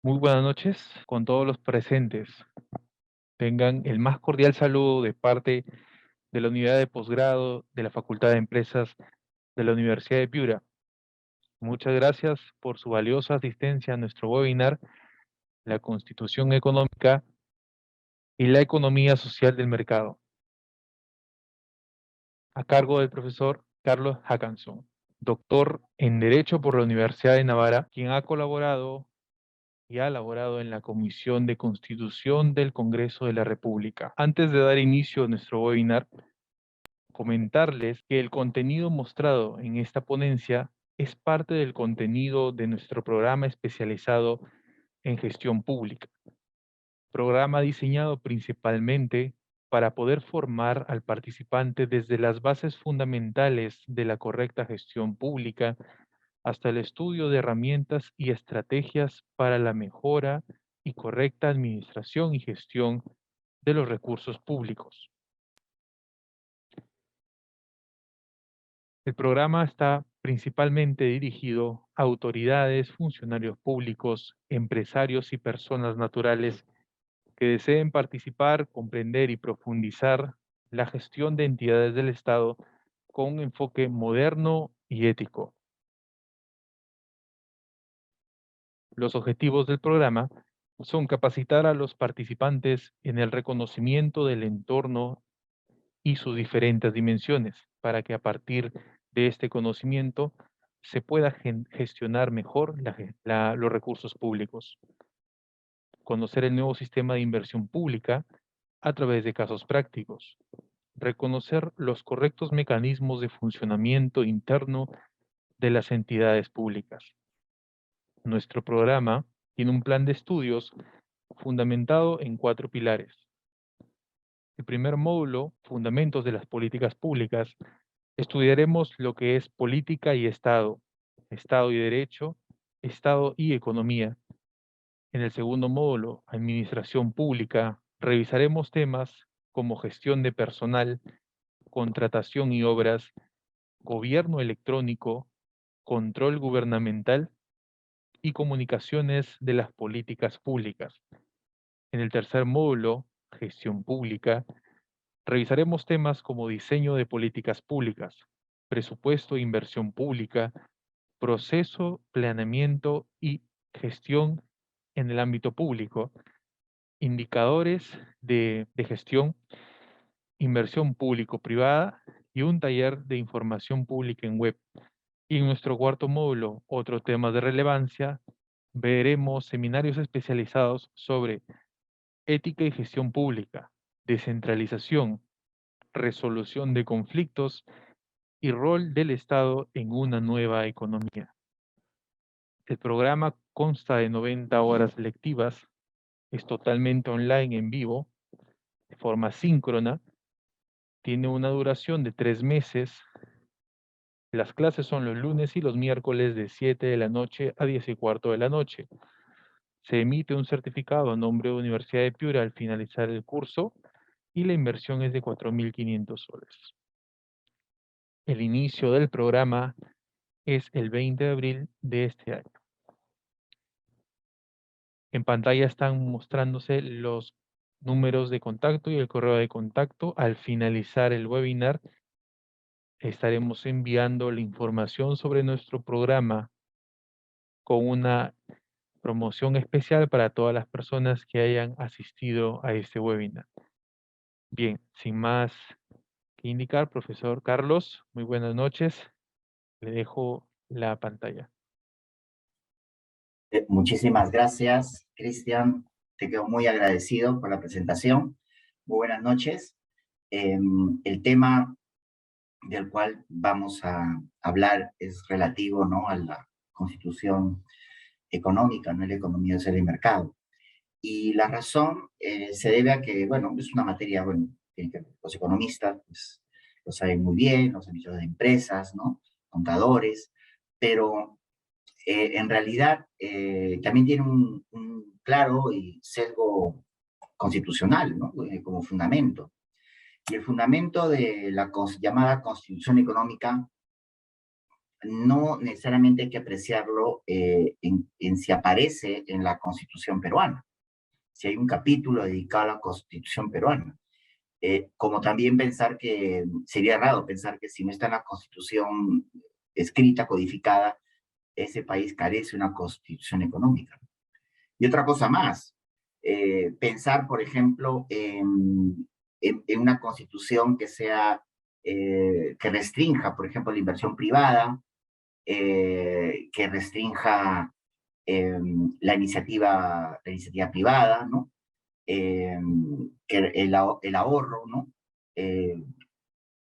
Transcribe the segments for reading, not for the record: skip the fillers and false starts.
Muy buenas noches con todos los presentes. Tengan el más cordial saludo de parte de la Unidad de Posgrado de la Facultad de Empresas de la Universidad de Piura. Muchas gracias por su valiosa asistencia a nuestro webinar, La Constitución Económica y la Economía Social del Mercado, a cargo del profesor Carlos Hackanson, doctor en Derecho por la Universidad de Navarra, quien ha colaborado y ha elaborado en la Comisión de Constitución del Congreso de la República. Antes de dar inicio a nuestro webinar, comentarles que el contenido mostrado en esta ponencia es parte del contenido de nuestro programa especializado en gestión pública, programa diseñado principalmente para poder formar al participante desde las bases fundamentales de la correcta gestión pública hasta el estudio de herramientas y estrategias para la mejora y correcta administración y gestión de los recursos públicos. El programa está principalmente dirigido a autoridades, funcionarios públicos, empresarios y personas naturales que deseen participar, comprender y profundizar la gestión de entidades del Estado con un enfoque moderno y ético. Los objetivos del programa son capacitar a los participantes en el reconocimiento del entorno y sus diferentes dimensiones, para que a partir de este conocimiento se pueda gestionar mejor los recursos públicos. Conocer el nuevo sistema de inversión pública a través de casos prácticos. Reconocer los correctos mecanismos de funcionamiento interno de las entidades públicas. Nuestro programa tiene un plan de estudios fundamentado en 4 pilares. El primer módulo, Fundamentos de las Políticas Públicas, estudiaremos lo que es política y Estado, Estado y Derecho, Estado y Economía. En el segundo módulo, Administración Pública, revisaremos temas como gestión de personal, contratación y obras, gobierno electrónico, control gubernamental y comunicaciones de las políticas públicas. En el tercer módulo, Gestión Pública, revisaremos temas como diseño de políticas públicas, presupuesto e inversión pública, proceso, planeamiento y gestión en el ámbito público, indicadores de gestión, inversión público-privada y un taller de información pública en web. Y en nuestro cuarto módulo, otro tema de relevancia, veremos seminarios especializados sobre ética y gestión pública, descentralización, resolución de conflictos y rol del Estado en una nueva economía. El programa consta de 90 horas lectivas, es totalmente online en vivo, de forma síncrona, tiene una duración de 3 meses. Las clases son los lunes y los miércoles de 7 de la noche a 10:15 de la noche. Se emite un certificado a nombre de Universidad de Piura al finalizar el curso y la inversión es de 4.500 soles. El inicio del programa es el 20 de abril de este año. En pantalla están mostrándose los números de contacto y el correo de contacto. Al finalizar el webinar, estaremos enviando la información sobre nuestro programa con una promoción especial para todas las personas que hayan asistido a este webinar. Bien, sin más que indicar, profesor Carlos, muy buenas noches. Le dejo la pantalla. Muchísimas gracias, Cristian. Te quedo muy agradecido por la presentación. Muy buenas noches. El tema del cual vamos a hablar es relativo, ¿no?, a la constitución económica, ¿no?, la economía social y mercado. Y la razón se debe a que, bueno, es una materia, bueno, que los economistas pues, lo saben muy bien, los administradores de empresas, ¿no?, contadores, pero en realidad también tiene un claro y sesgo constitucional, ¿no?, como fundamento. Y el fundamento de la llamada Constitución Económica no necesariamente hay que apreciarlo en si aparece en la Constitución peruana, si hay un capítulo dedicado a la Constitución peruana. Como también pensar que sería raro pensar que si no está en la Constitución escrita, codificada, ese país carece de una Constitución económica. Y otra cosa más, pensar, por ejemplo, en una Constitución que sea, que restrinja, por ejemplo, la inversión privada, que restrinja la iniciativa privada, ¿no? Que el ahorro, ¿no? Eh,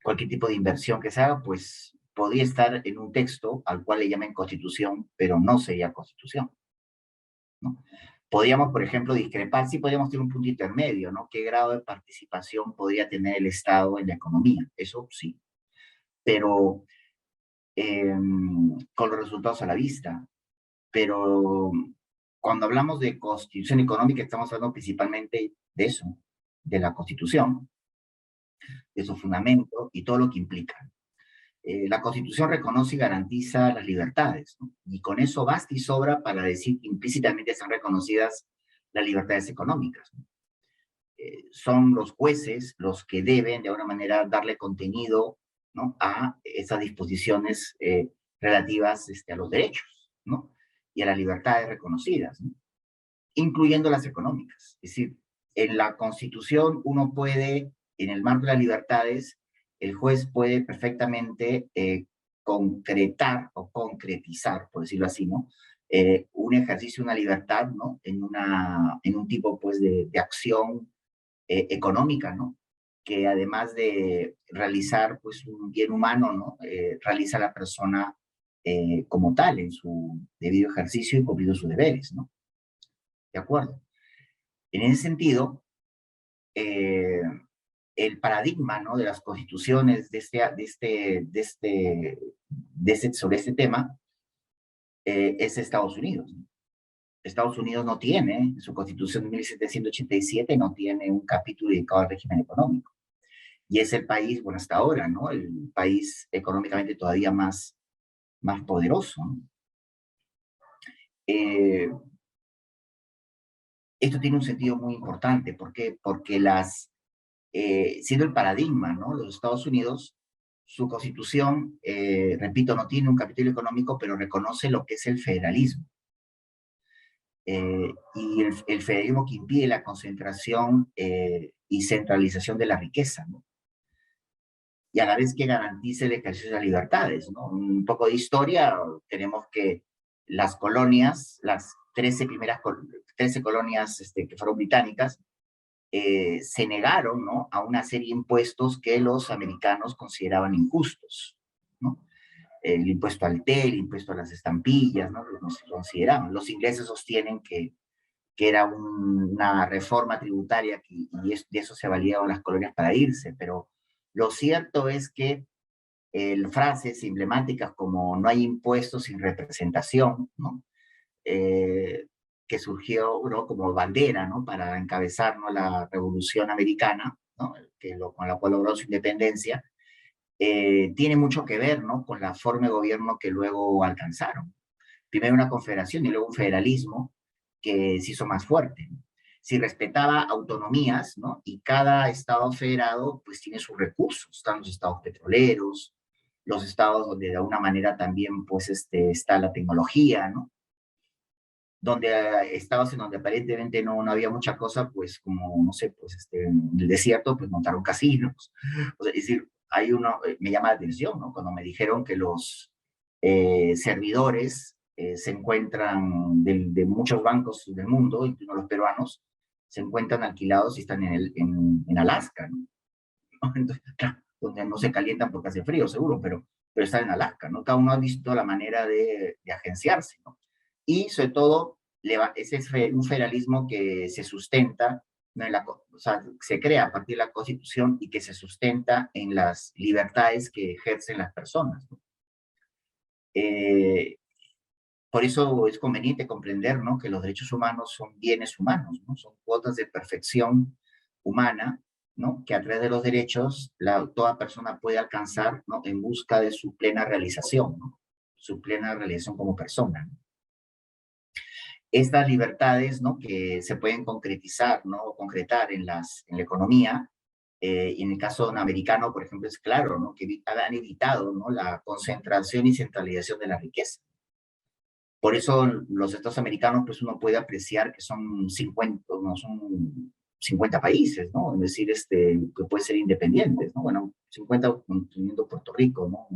Cualquier tipo de inversión que se haga, pues podría estar en un texto al cual le llamen constitución, pero no sería constitución, ¿no? Podríamos, por ejemplo, discrepar, sí podríamos tener un punto intermedio, ¿no? ¿Qué grado de participación podría tener el Estado en la economía? Eso sí, pero con los resultados a la vista. Pero cuando hablamos de constitución económica, estamos hablando principalmente de eso, de la constitución, de su fundamento y todo lo que implica. La Constitución reconoce y garantiza las libertades, ¿no? Y con eso basta y sobra para decir que implícitamente están reconocidas las libertades económicas, ¿no? Son los jueces los que deben, de alguna manera, darle contenido, ¿no? A esas disposiciones relativas a los derechos, ¿no? Y a las libertades reconocidas, ¿no? Incluyendo las económicas. Es decir, en la Constitución uno puede, en el marco de las libertades, el juez puede perfectamente concretar o concretizar, por decirlo así, ¿no? Un ejercicio de una libertad, ¿no? En un tipo, pues, de acción económica, ¿no? Que además de realizar, pues, un bien humano, ¿no? Realiza a la persona como tal en su debido ejercicio y cumpliendo sus deberes, ¿no? ¿De acuerdo? En ese sentido, eh, el paradigma, ¿no? De las constituciones sobre este tema es Estados Unidos, ¿no? Estados Unidos no tiene, en su constitución de 1787, no tiene un capítulo dedicado al régimen económico. Y es el país, bueno, hasta ahora, ¿no? El país económicamente todavía más poderoso, ¿no? Eh, Esto tiene un sentido muy importante. ¿Por qué? Porque siendo el paradigma, ¿no? Los Estados Unidos, su constitución, repito, no tiene un capítulo económico, pero reconoce lo que es el federalismo. Y el federalismo que impide la concentración y centralización de la riqueza, ¿no? Y a la vez que garantice el ejercicio de las libertades, ¿no? Un poco de historia, tenemos que las colonias, las 13 colonias que fueron británicas, se negaron, ¿no? A una serie de impuestos que los americanos consideraban injustos, ¿no? El impuesto al té, el impuesto a las estampillas, ¿no? Los consideraban. Los ingleses sostienen que era una reforma tributaria y de eso se valieron las colonias para irse, pero lo cierto es que frases emblemáticas como no hay impuestos sin representación, ¿no? Eh, que surgió, ¿no? Como bandera, ¿no? Para encabezar, ¿no? La Revolución Americana, ¿no? Con la cual logró su independencia, tiene mucho que ver, ¿no? Con la forma de gobierno que luego alcanzaron. Primero una confederación y luego un federalismo que se hizo más fuerte. Si respetaba autonomías, ¿no? Y cada estado federado, pues tiene sus recursos. Están los estados petroleros, los estados donde de alguna manera también, pues, está la tecnología, ¿no? Donde estados en donde aparentemente no había mucha cosa, pues como, no sé, pues en el desierto, pues montaron casinos. O sea, es decir, me llama la atención, ¿no? Cuando me dijeron que los servidores se encuentran de muchos bancos del mundo, incluso los peruanos, se encuentran alquilados y están en Alaska, ¿no? Entonces, claro, donde no se calientan porque hace frío, seguro, pero están en Alaska, ¿no? Cada uno ha visto la manera de agenciarse, ¿no? Y sobre todo, ese es un federalismo que se sustenta, ¿no? O sea, se crea a partir de la Constitución y que se sustenta en las libertades que ejercen las personas, ¿no? Eh, por eso es conveniente comprender, ¿no? Que los derechos humanos son bienes humanos, ¿no? Son cuotas de perfección humana, ¿no? Que a través de los derechos toda persona puede alcanzar, ¿no? En busca de su plena realización, ¿no? su plena realización como persona, ¿no? Estas libertades, ¿no?, que se pueden concretizar, ¿no?, o concretar en la economía, y en el caso americano, por ejemplo, es claro, ¿no?, que han evitado, ¿no?, la concentración y centralización de la riqueza. Por eso los estados americanos, pues uno puede apreciar que son 50, no son 50 países, ¿no? Es decir, que pueden ser independientes, ¿no? Bueno, 50 incluyendo Puerto Rico, ¿no?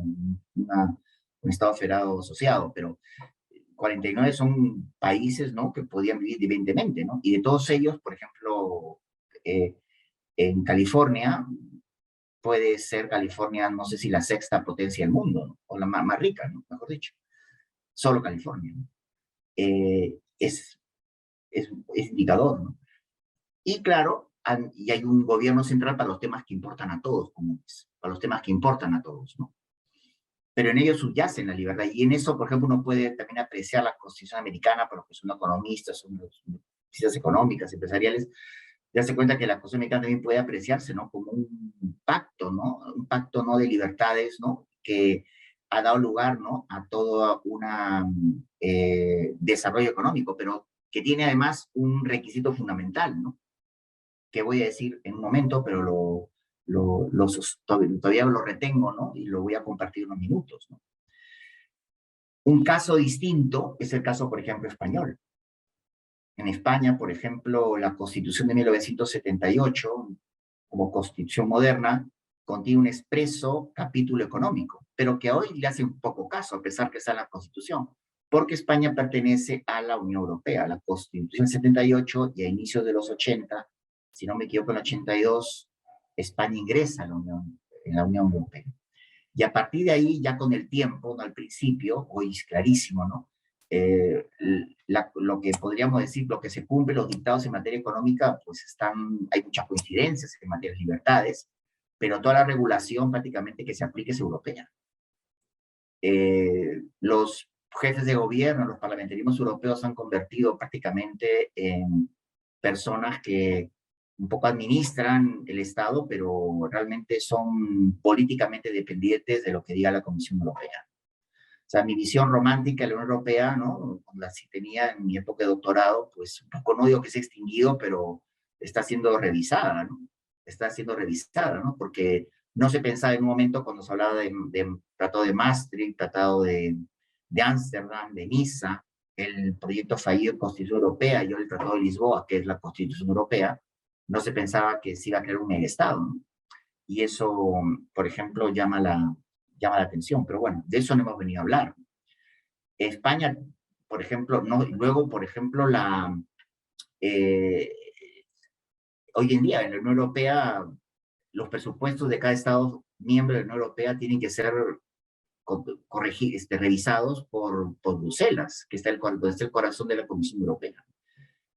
Un estado federado asociado, pero 49 son países, ¿no?, que podían vivir independientemente, ¿no? Y de todos ellos, por ejemplo, en California, puede ser California, no sé si la sexta potencia del mundo, ¿no?, o la más rica, ¿no?, mejor dicho. Solo California, ¿no? Es, es indicador, ¿no? Y claro, y hay un gobierno central para los temas que importan a todos, comunes, para los temas que importan a todos, ¿no? Pero en ello subyace la libertad, y en eso, por ejemplo, uno puede también apreciar la Constitución americana, para los que son economistas, son ciencias económicas, empresariales, darse cuenta que la Constitución americana también puede apreciarse, ¿no?, como un pacto, ¿no? Un pacto, ¿no?, de libertades, ¿no?, que ha dado lugar, ¿no?, a todo un desarrollo económico, pero que tiene además un requisito fundamental, ¿no?, que voy a decir en un momento, pero todavía lo retengo, ¿no?, y lo voy a compartir unos minutos, ¿no? Un caso distinto es el caso, por ejemplo, español. En España, por ejemplo, la Constitución de 1978, como Constitución moderna, contiene un expreso capítulo económico, pero que hoy le hace un poco caso, a pesar que está en la Constitución, porque España pertenece a la Unión Europea. La Constitución 78 y a inicios de los 80, si no me equivoco, en el 82, España ingresa a en la Unión Europea. Y a partir de ahí, ya con el tiempo, ¿no?, al principio, hoy es clarísimo, ¿no?, lo que podríamos decir, lo que se cumple, los dictados en materia económica, pues hay muchas coincidencias en materia de libertades, pero toda la regulación prácticamente que se aplique es europea. Los jefes de gobierno, los parlamentarismos europeos han convertido prácticamente en personas que un poco administran el Estado, pero realmente son políticamente dependientes de lo que diga la Comisión Europea. O sea, mi visión romántica de la Unión Europea, ¿no?, la sí tenía en mi época de doctorado, pues un poco, no digo que se ha extinguido, pero está siendo revisada, ¿no? Está siendo revisada, ¿no? Porque no se pensaba en un momento cuando se hablaba de Tratado de Maastricht, Tratado de Ámsterdam, de Niza, el proyecto fallido Constitución Europea y hoy el Tratado de Lisboa, que es la Constitución Europea, no se pensaba que se iba a crear un megastado, ¿no? Y eso, por ejemplo, llama la atención, pero bueno, de eso no hemos venido a hablar. España, por ejemplo, no, luego, por ejemplo, eh, hoy en día en la Unión Europea, los presupuestos de cada Estado miembro de la Unión Europea tienen que ser revisados por Bruselas, que está donde está el corazón de la Comisión Europea.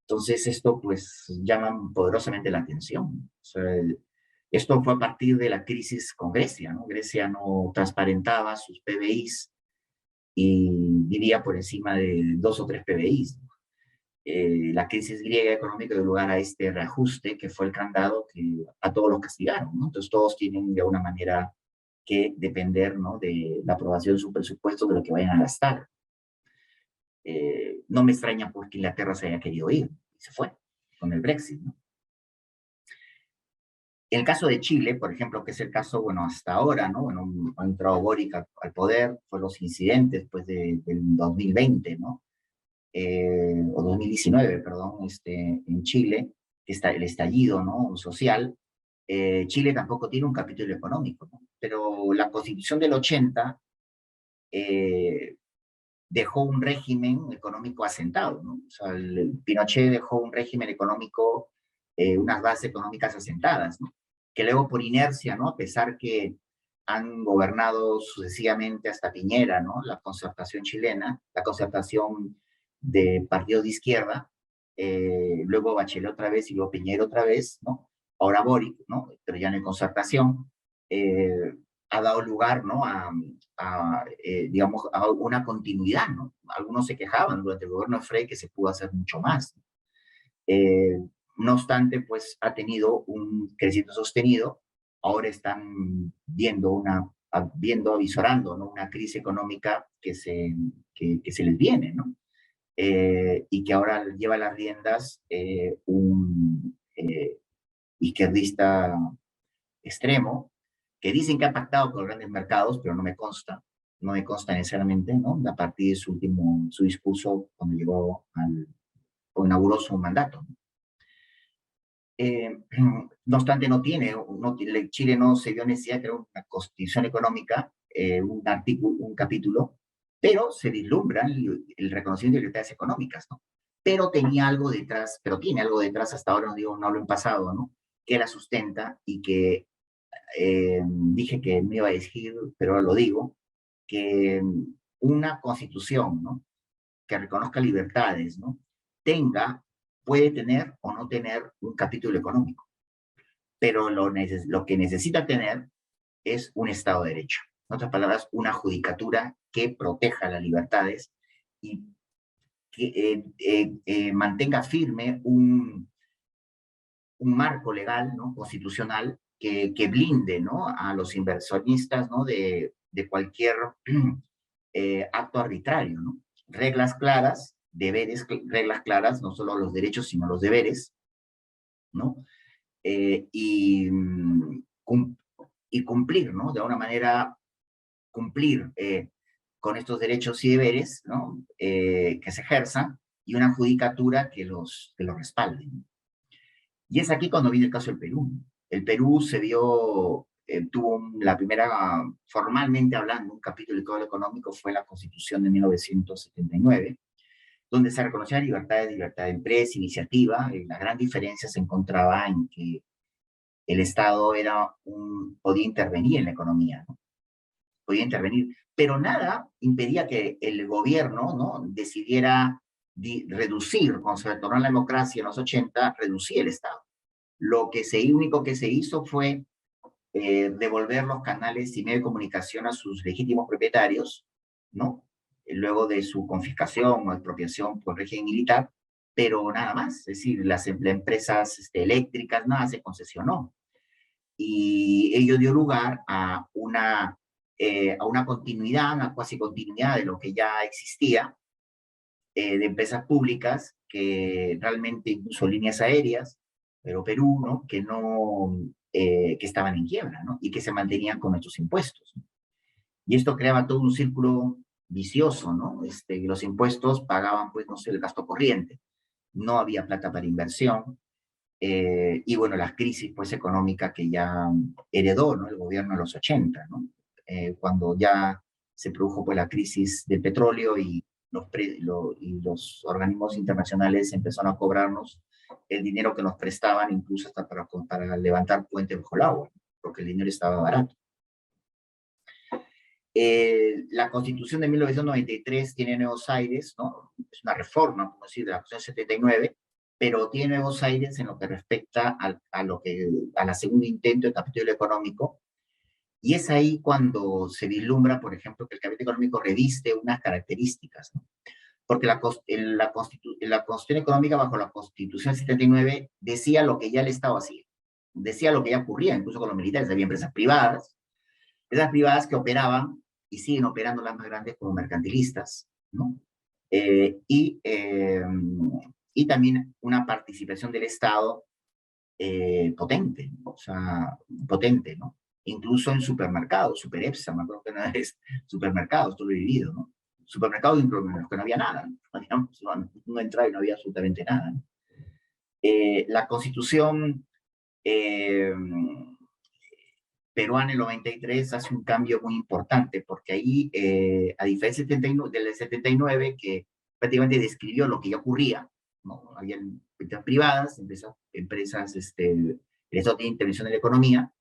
Entonces, esto pues llama poderosamente la atención. O sea, esto fue a partir de la crisis con Grecia, ¿no? Grecia no transparentaba sus PBIs y vivía por encima de 2 o 3 PBIs. La crisis griega económica dio lugar a este reajuste que fue el candado que a todos los castigaron, ¿no? Entonces todos tienen de alguna manera que depender, ¿no?, de la aprobación de su presupuesto, de lo que vayan a gastar. No me extraña porque Inglaterra se haya querido ir y se fue con el Brexit, ¿no? En el caso de Chile, por ejemplo, que es el caso, bueno, hasta ahora, ¿no? Bueno, ha entrado Boric al poder, fue los incidentes, pues, del 2020, ¿no? O 2019, perdón, en Chile, que está el estallido, ¿no?, social. Chile tampoco tiene un capítulo económico, ¿no? Pero la Constitución del 80 dejó un régimen económico asentado, ¿no? O sea, el Pinochet dejó un régimen económico, unas bases económicas asentadas, ¿no? Que luego por inercia, ¿no?, a pesar que han gobernado sucesivamente hasta Piñera, ¿no?, la concertación chilena, la concertación de partidos de izquierda, luego Bachelet otra vez y luego Piñera otra vez, ¿no? Ahora Boric, ¿no?, pero ya no hay concertación, ha dado lugar, ¿no?, digamos, a una continuidad, ¿no? Algunos se quejaban durante el gobierno de Frey que se pudo hacer mucho más. No obstante, pues ha tenido un crecimiento sostenido. Ahora están viendo una avisorando, ¿no? Una crisis económica que se les viene, ¿no? Y que ahora lleva las riendas un izquierdista extremo, que dicen que ha pactado con los grandes mercados, pero no me consta necesariamente, ¿no? A partir de su discurso cuando llegó o inauguró su mandato. No obstante, Chile no se vio necesidad de crear una constitución económica, un capítulo, pero se vislumbra el reconocimiento de libertades económicas, ¿no? Pero tiene algo detrás hasta ahora, no digo, no hablo en pasado, ¿no? Que la sustenta y que dije que me iba a decir, pero ahora lo digo, que una constitución, ¿no? Que reconozca libertades, ¿no? Puede tener o no tener un capítulo económico, pero lo que necesita tener es un Estado de Derecho. En otras palabras, una judicatura que proteja las libertades y que mantenga firme un marco legal, ¿no? Constitucional que blinde, ¿no? A los inversionistas, ¿no? De cualquier acto arbitrario, ¿no? Reglas claras, reglas claras, no solo los derechos, sino los deberes, ¿no? Y cumplir, ¿no? De alguna manera, cumplir con estos derechos y deberes, ¿no? Que se ejerzan, y una judicatura que los respalde. Y es aquí cuando viene el caso del Perú. El Perú tuvo la primera, formalmente hablando, un capítulo del Código Económico fue la Constitución de 1979, donde se reconocía libertad de empresa, iniciativa. La gran diferencia se encontraba en que el Estado podía intervenir en la economía, ¿no? Podía intervenir, pero nada impedía que el gobierno, ¿no? Decidiera reducir, cuando se retornó a la democracia en los 80, reducir el Estado. Único que se hizo fue devolver los canales y medios de comunicación a sus legítimos propietarios, ¿no? Luego de su confiscación o expropiación por régimen militar, pero nada más. Es decir, las empresas eléctricas, nada se concesionó. Y ello dio lugar a una continuidad, una cuasi continuidad de lo que ya existía, de empresas públicas que realmente, incluso líneas aéreas, pero Perú, ¿no? Que estaban en quiebra, ¿no? Y que se mantenían con nuestros impuestos. Y esto creaba todo un círculo vicioso, ¿no? Los impuestos pagaban, pues, no sé, el gasto corriente. No había plata para inversión. Y bueno, la crisis, pues, económica que ya heredó, ¿no? El gobierno de los 80, ¿no? Cuando ya se produjo, pues, la crisis del petróleo y los organismos internacionales empezaron a cobrarnos el dinero que nos prestaban, incluso hasta para levantar puentes bajo el agua, porque el dinero estaba barato. La Constitución de 1993 tiene nuevos aires, ¿no? Es una reforma, como decir, de la Constitución 79, pero tiene nuevos aires en lo que respecta a la segunda intento del capítulo económico. Y es ahí cuando se vislumbra, por ejemplo, que el capítulo económico reviste unas características, ¿no? Porque la Constitución económica bajo la Constitución 79 decía lo que ya el Estado hacía, decía lo que ya ocurría, incluso con los militares. Había empresas privadas que operaban y siguen operando las más grandes como mercantilistas, ¿no? Y también una participación del Estado potente, o sea, potente, ¿no? Incluso en supermercados, Superepsa, me acuerdo que una vez, supermercados, todo lo he vivido, ¿no? Supermercados en los que no había nada, ¿no? No entraba y no había absolutamente nada, ¿no? La Constitución peruana en el 93 hace un cambio muy importante, porque ahí, a diferencia del 79, que prácticamente describió lo que ya ocurría, ¿no? Había empresas privadas, el Estado tiene intervención en la economía,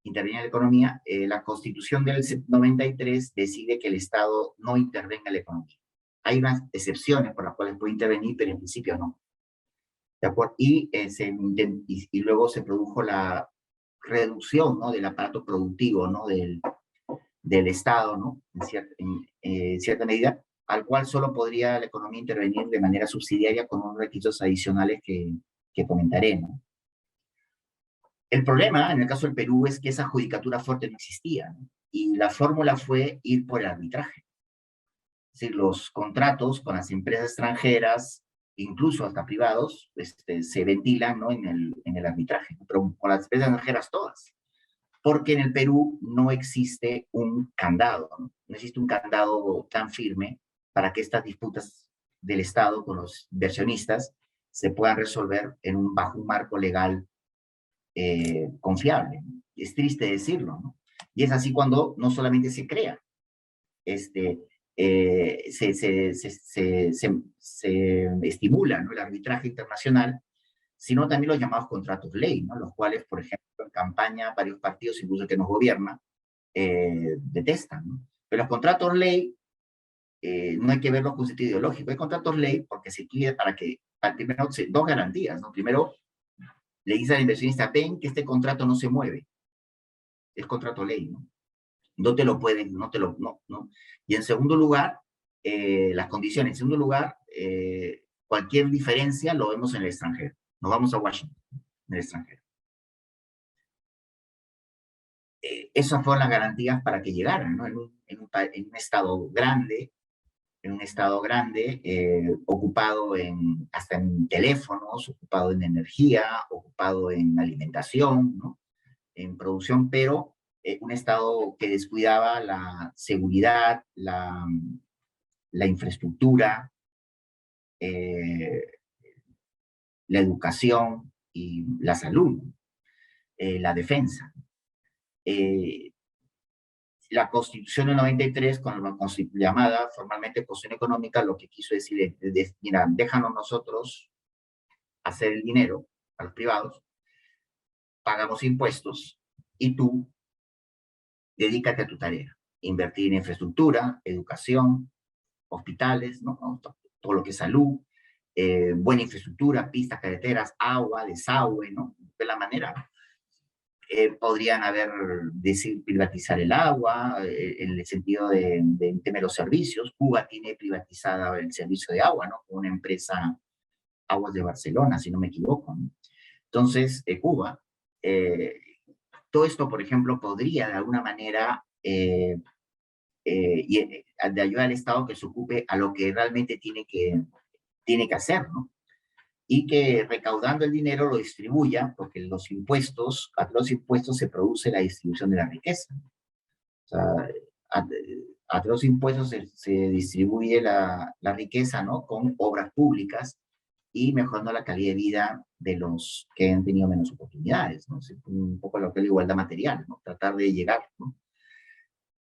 intervenía en la economía. La Constitución del 93 decide que el Estado no intervenga en la economía. Hay unas excepciones por las cuales puede intervenir, pero en principio no. ¿De acuerdo? Y luego se produjo la reducción, ¿no? Del aparato productivo, ¿no? Del Estado, ¿no? En cierta medida, al cual solo podría la economía intervenir de manera subsidiaria con unos requisitos adicionales que comentaré, ¿no? El problema, en el caso del Perú, es que esa judicatura fuerte no existía, ¿no? y la fórmula fue ir por el arbitraje. Es decir, los contratos con las empresas extranjeras, incluso hasta privados, se ventilan, ¿no?, en el arbitraje, pero con las empresas extranjeras todas. Porque en el Perú no existe un candado, ¿no? No existe un candado tan firme para que estas disputas del Estado con los inversionistas se puedan resolver bajo un marco legal confiable. Es triste decirlo, ¿no? Y es así cuando no solamente se crea, se estimula, ¿no?, el arbitraje internacional, sino también los llamados contratos ley, ¿no?, los cuales, por ejemplo, en campaña varios partidos, incluso el que nos gobierna, detestan, ¿no? Pero los contratos ley no hay que verlos con sentido ideológico. Hay contratos ley porque se quiere primero, dos garantías, ¿no? Primero, le dice al inversionista, ven que este contrato no se mueve. Es contrato ley, ¿no? No te lo pueden, no. Y en segundo lugar, las condiciones. En segundo lugar, cualquier diferencia lo vemos en el extranjero. Nos vamos a Washington, en el extranjero. Esas fueron las garantías para que llegaran, ¿no? En un estado grande, ocupado hasta en teléfonos, ocupado en energía, ocupado en alimentación, ¿no?, en producción, pero un estado que descuidaba la seguridad, la infraestructura, la educación y la salud, la defensa. La Constitución del 93, con la llamada formalmente Constitución Económica, lo que quiso decir es, mira, déjanos nosotros hacer el dinero a los privados, pagamos impuestos y tú dedícate a tu tarea. Invertir en infraestructura, educación, hospitales, ¿no?, todo lo que es salud, buena infraestructura, pistas, carreteras, agua, desagüe, ¿no? De la manera. Podrían privatizar el agua, en el sentido de tema de los servicios. Cuba tiene privatizada el servicio de agua, ¿no?, con una empresa, Aguas de Barcelona, si no me equivoco, ¿no? Entonces, Cuba, todo esto, por ejemplo, podría de alguna manera de ayudar al Estado que se ocupe a lo que realmente tiene que hacer, ¿no? Y que recaudando el dinero lo distribuya, porque a los impuestos se produce la distribución de la riqueza. O sea, a los impuestos se distribuye la riqueza, ¿no?, con obras públicas y mejorando la calidad de vida de los que han tenido menos oportunidades, ¿no? Un poco lo que es la igualdad material, ¿no?, tratar de llegar, ¿no?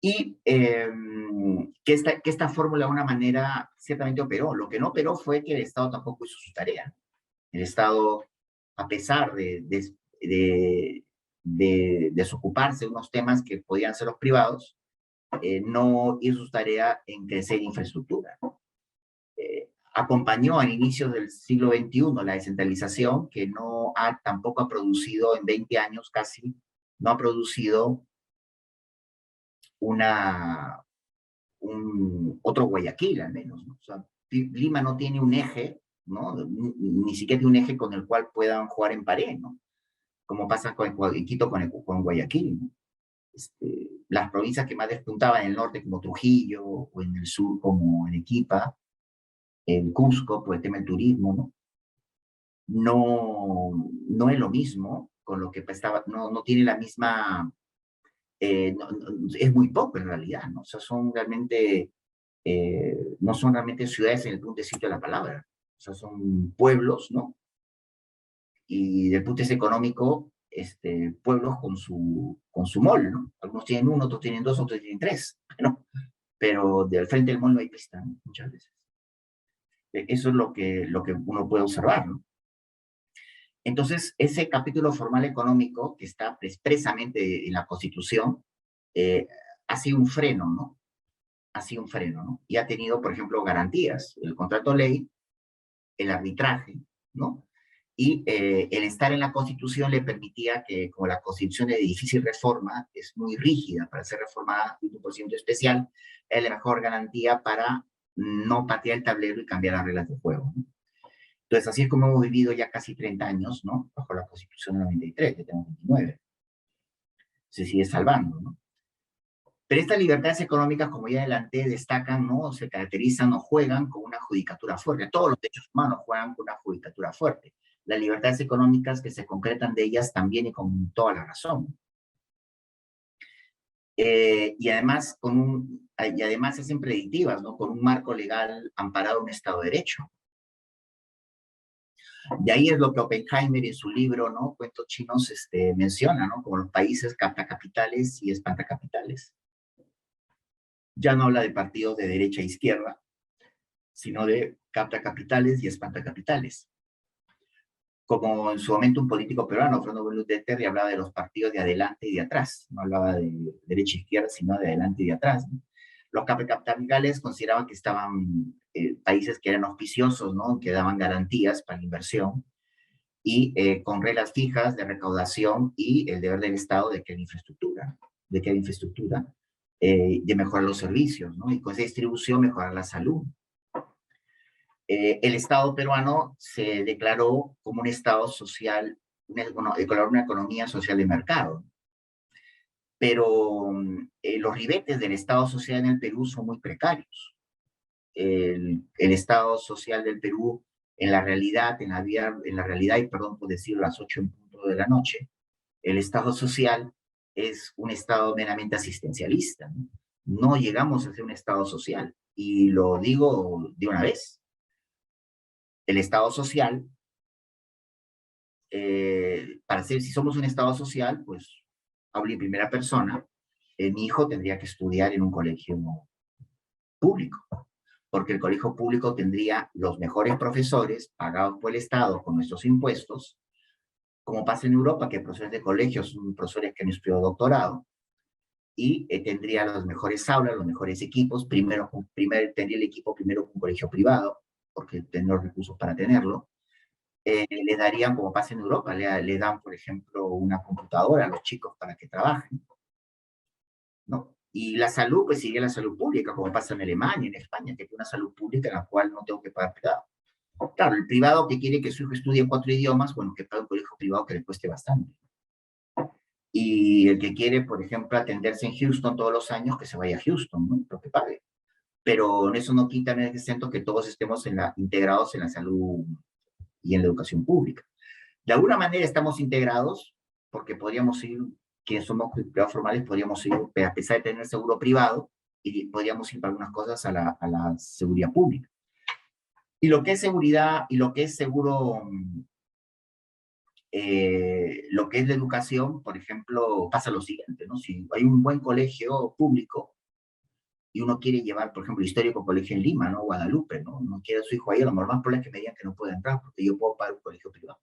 Y que esta fórmula de una manera ciertamente operó. Lo que no operó fue que el Estado tampoco hizo su tarea. El Estado, a pesar de desocuparse de unos temas que podían ser los privados, no hizo su tarea en crecer infraestructura. Acompañó al inicio del siglo XXI la descentralización, que tampoco ha producido en 20 años casi, no ha producido otro Guayaquil al menos, ¿no? O sea, Lima no tiene un eje, ¿no?, ni siquiera tiene un eje con el cual puedan jugar en pared, ¿no?, como pasa en Quito con Guayaquil, ¿no? Las provincias que más despuntaban en el norte, como Trujillo, o en el sur, como Arequipa, en Cusco, por el tema del turismo, ¿no? No es lo mismo con lo que no tiene la misma, es muy poco en realidad, ¿no? O sea, no son realmente ciudades en el punto de sitio de la palabra. O sea, son pueblos, ¿no? Y del punto de vista económico, pueblos con su mall, ¿no? Algunos tienen uno, otros tienen dos, otros tienen tres, ¿no? Pero del frente del mall no hay pista, ¿no?, muchas veces. Eso es lo que uno puede observar, ¿no? Entonces, ese capítulo formal económico que está expresamente en la Constitución ha sido un freno, ¿no? Ha sido un freno, ¿no? Y ha tenido, por ejemplo, garantías. El contrato ley, el arbitraje, ¿no? Y el estar en la Constitución le permitía que, como la Constitución es de difícil reforma, es muy rígida para ser reformada, y un procedimiento especial, es la mejor garantía para no patear el tablero y cambiar las reglas del juego, ¿no? Entonces, así es como hemos vivido ya casi 30 años, ¿no?, bajo la Constitución del 93, que tenemos 29. Se sigue salvando, ¿no? Pero estas libertades económicas, como ya adelanté, destacan, ¿no? Se caracterizan o juegan con una judicatura fuerte. Todos los derechos humanos juegan con una judicatura fuerte. Las libertades económicas que se concretan de ellas también y con toda la razón. Y además se hacen predictivas, ¿no? Con un marco legal amparado en un Estado de Derecho. De ahí es lo que Oppenheimer en su libro, ¿no? Cuentos chinos, menciona, ¿no? Como los países captacapitales y espantacapitales. Ya no habla de partidos de derecha e izquierda, sino de captacapitales y espantacapitales. Como en su momento un político peruano, Fernando Boluarte, hablaba de los partidos de adelante y de atrás. No hablaba de derecha e izquierda, sino de adelante y de atrás, ¿no? Los capitales consideraban que estaban países que eran auspiciosos, ¿no? Que daban garantías para la inversión y con reglas fijas de recaudación y el deber del Estado de que haya infraestructura, de mejorar los servicios, ¿no? Y con esa distribución mejorar la salud. El Estado peruano se declaró como un Estado social, declaró una economía social de mercado. Pero los ribetes del Estado social en el Perú son muy precarios. El Estado social del Perú, en la realidad, y perdón por decirlo, a las 8 en punto de la noche, el Estado social es un Estado meramente asistencialista, ¿no? No llegamos a ser un Estado social. Y lo digo de una vez. El Estado social, si somos un Estado social, pues hablo en primera persona, mi hijo tendría que estudiar en un colegio público, porque el colegio público tendría los mejores profesores pagados por el Estado con nuestros impuestos, como pasa en Europa, que profesores de colegios son profesores que han estudiado doctorado, y tendría las mejores aulas, los mejores equipos, tendría el equipo primero con un colegio privado, porque tiene los recursos para tenerlo. Le darían, como pasa en Europa, le dan, por ejemplo, una computadora a los chicos para que trabajen, ¿no? Y la salud, pues sigue la salud pública, como pasa en Alemania, en España, que tiene una salud pública en la cual no tengo que pagar privado. Claro, el privado que quiere que su hijo estudie 4 idiomas, bueno, que pague un colegio privado que le cueste bastante. Y el que quiere, por ejemplo, atenderse en Houston todos los años, que se vaya a Houston, ¿no? Lo que pague. Pero eso no quita en el centro que todos estemos integrados en la salud y en la educación pública. De alguna manera estamos integrados, porque podríamos ir, quienes somos privados formales, podríamos ir, a pesar de tener seguro privado, y podríamos ir para algunas cosas a la seguridad pública. Y lo que es seguridad y lo que es seguro, lo que es la educación, por ejemplo, pasa lo siguiente, ¿no? Si hay un buen colegio público y uno quiere llevar, por ejemplo, histórico colegio en Lima, ¿no? Guadalupe, ¿no? No quiere a su hijo ahí, a lo más probable es que me digan que no puede entrar, porque yo puedo pagar un colegio privado.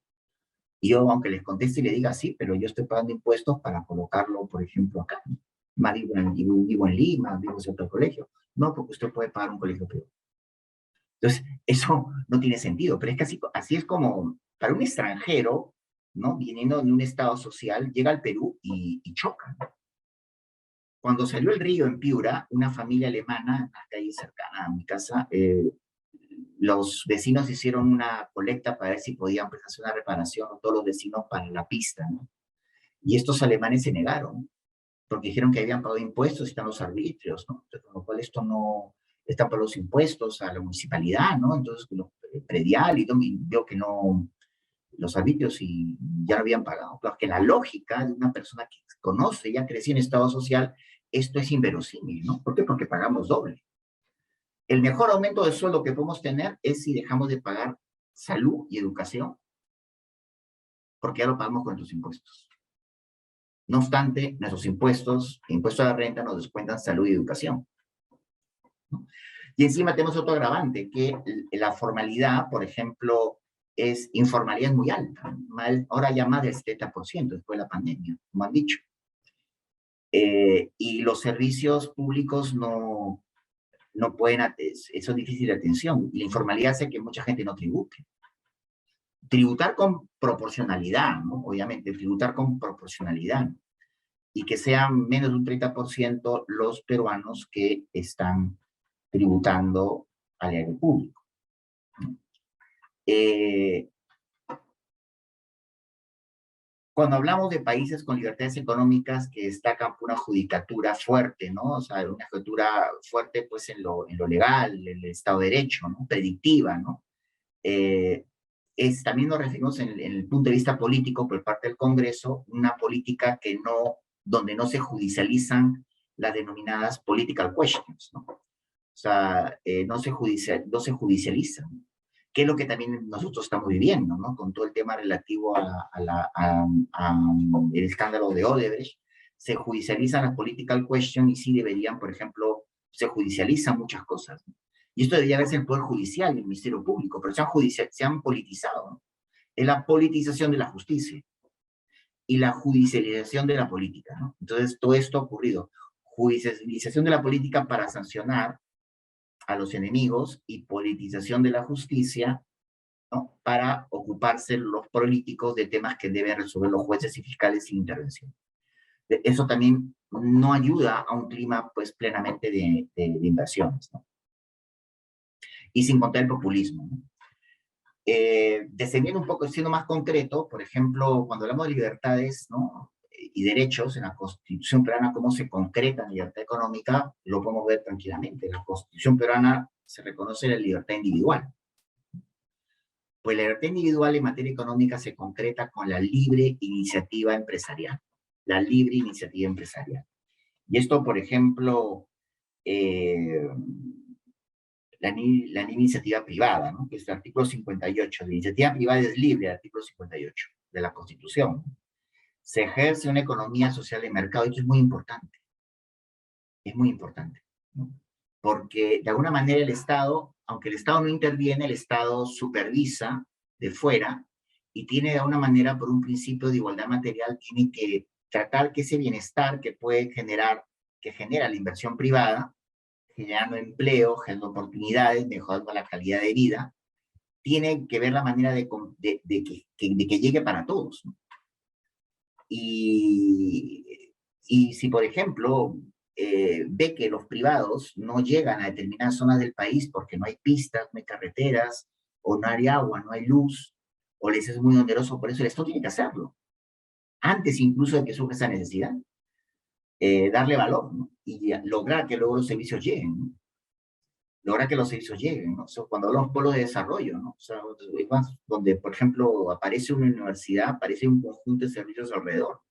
Y yo, aunque les conteste y le diga sí, pero yo estoy pagando impuestos para colocarlo, por ejemplo, acá, ¿no? Más vivo en Lima, vivo en otro colegio. No, porque usted puede pagar un colegio privado. Entonces, eso no tiene sentido, pero es que así es como, para un extranjero, ¿no? Viniendo de un estado social, llega al Perú y choca, ¿no? Cuando salió el río en Piura, una familia alemana, en la calle cercana a mi casa, los vecinos hicieron una colecta para ver si podían pues, hacer una reparación, todos los vecinos para la pista, ¿no? Y estos alemanes se negaron, porque dijeron que habían pagado impuestos y están los arbitrios, ¿no? Entonces, con lo cual esto no, están por los impuestos a la municipalidad, ¿no? Entonces, predial, y veo que no, los arbitrios y ya lo habían pagado. Claro, que la lógica de una persona que conoce, ya creció en estado social, esto es inverosímil, ¿no? ¿Por qué? Porque pagamos doble. El mejor aumento de sueldo que podemos tener es si dejamos de pagar salud y educación, porque ya lo pagamos con nuestros impuestos. No obstante, nuestros impuestos a la renta nos descuentan salud y educación, ¿no? Y encima tenemos otro agravante, que la formalidad, por ejemplo, informalidad es muy alta, ahora ya más del 70% después de la pandemia, como han dicho. Y los servicios públicos no pueden, eso es difícil de atención, y la informalidad hace que mucha gente no tribute. Tributar con proporcionalidad, ¿no? Obviamente, tributar con proporcionalidad, y que sean menos de un 30% los peruanos que están tributando al erario público, ¿no? Cuando hablamos de países con libertades económicas que destacan por una judicatura fuerte, ¿no? O sea, una judicatura fuerte, pues, en lo legal, en el Estado de Derecho, ¿no? Predictiva, ¿no? También nos referimos en el punto de vista político por parte del Congreso, una política que no, donde no se judicializan las denominadas political questions, ¿no? O sea, no se judicializan, que es lo que también nosotros estamos viviendo, ¿no? Con todo el tema relativo a el escándalo de Odebrecht, se judicializan las political questions y sí deberían, por ejemplo, se judicializan muchas cosas, ¿no? Y esto debería verse el Poder Judicial y el Ministerio Público, pero se han politizado, ¿no? Es la politización de la justicia y la judicialización de la política, ¿no? Entonces, todo esto ha ocurrido. Judicialización de la política para sancionar a los enemigos y politización de la justicia, ¿no? Para ocuparse los políticos de temas que deben resolver los jueces y fiscales sin intervención. Eso también no ayuda a un clima, pues, plenamente de inversiones, ¿no? Y sin contar el populismo, ¿no? Descendiendo un poco, siendo más concreto, por ejemplo, cuando hablamos de libertades, ¿no? Y derechos en la Constitución peruana, cómo se concreta la libertad económica, lo podemos ver tranquilamente. En la Constitución peruana se reconoce la libertad individual. Pues la libertad individual en materia económica se concreta con la libre iniciativa empresarial. La libre iniciativa empresarial. Y esto, por ejemplo, la iniciativa privada, ¿no? Que es el artículo 58. La iniciativa privada es libre, el artículo 58 de la Constitución. Se ejerce una economía social de mercado, y esto es muy importante. Es muy importante, ¿no? Porque de alguna manera el Estado, aunque el Estado no interviene, el Estado supervisa de fuera y tiene de alguna manera, por un principio de igualdad material, tiene que tratar que ese bienestar que puede generar, que genera la inversión privada, generando empleo, generando oportunidades, mejorando la calidad de vida, tiene que ver la manera de que llegue para todos, ¿no? Y si, por ejemplo, ve que los privados no llegan a determinadas zonas del país porque no hay pistas, no hay carreteras, o no hay agua, no hay luz, o les es muy oneroso, por eso el Estado tiene que hacerlo, antes incluso de que surja esa necesidad, darle valor, ¿no? Y lograr que luego los servicios lleguen, ¿no? Lograr que los servicios lleguen, ¿no? O sea, cuando hablamos de pueblos de desarrollo, ¿no? O sea, donde, por ejemplo, aparece una universidad, aparece un conjunto de servicios alrededor,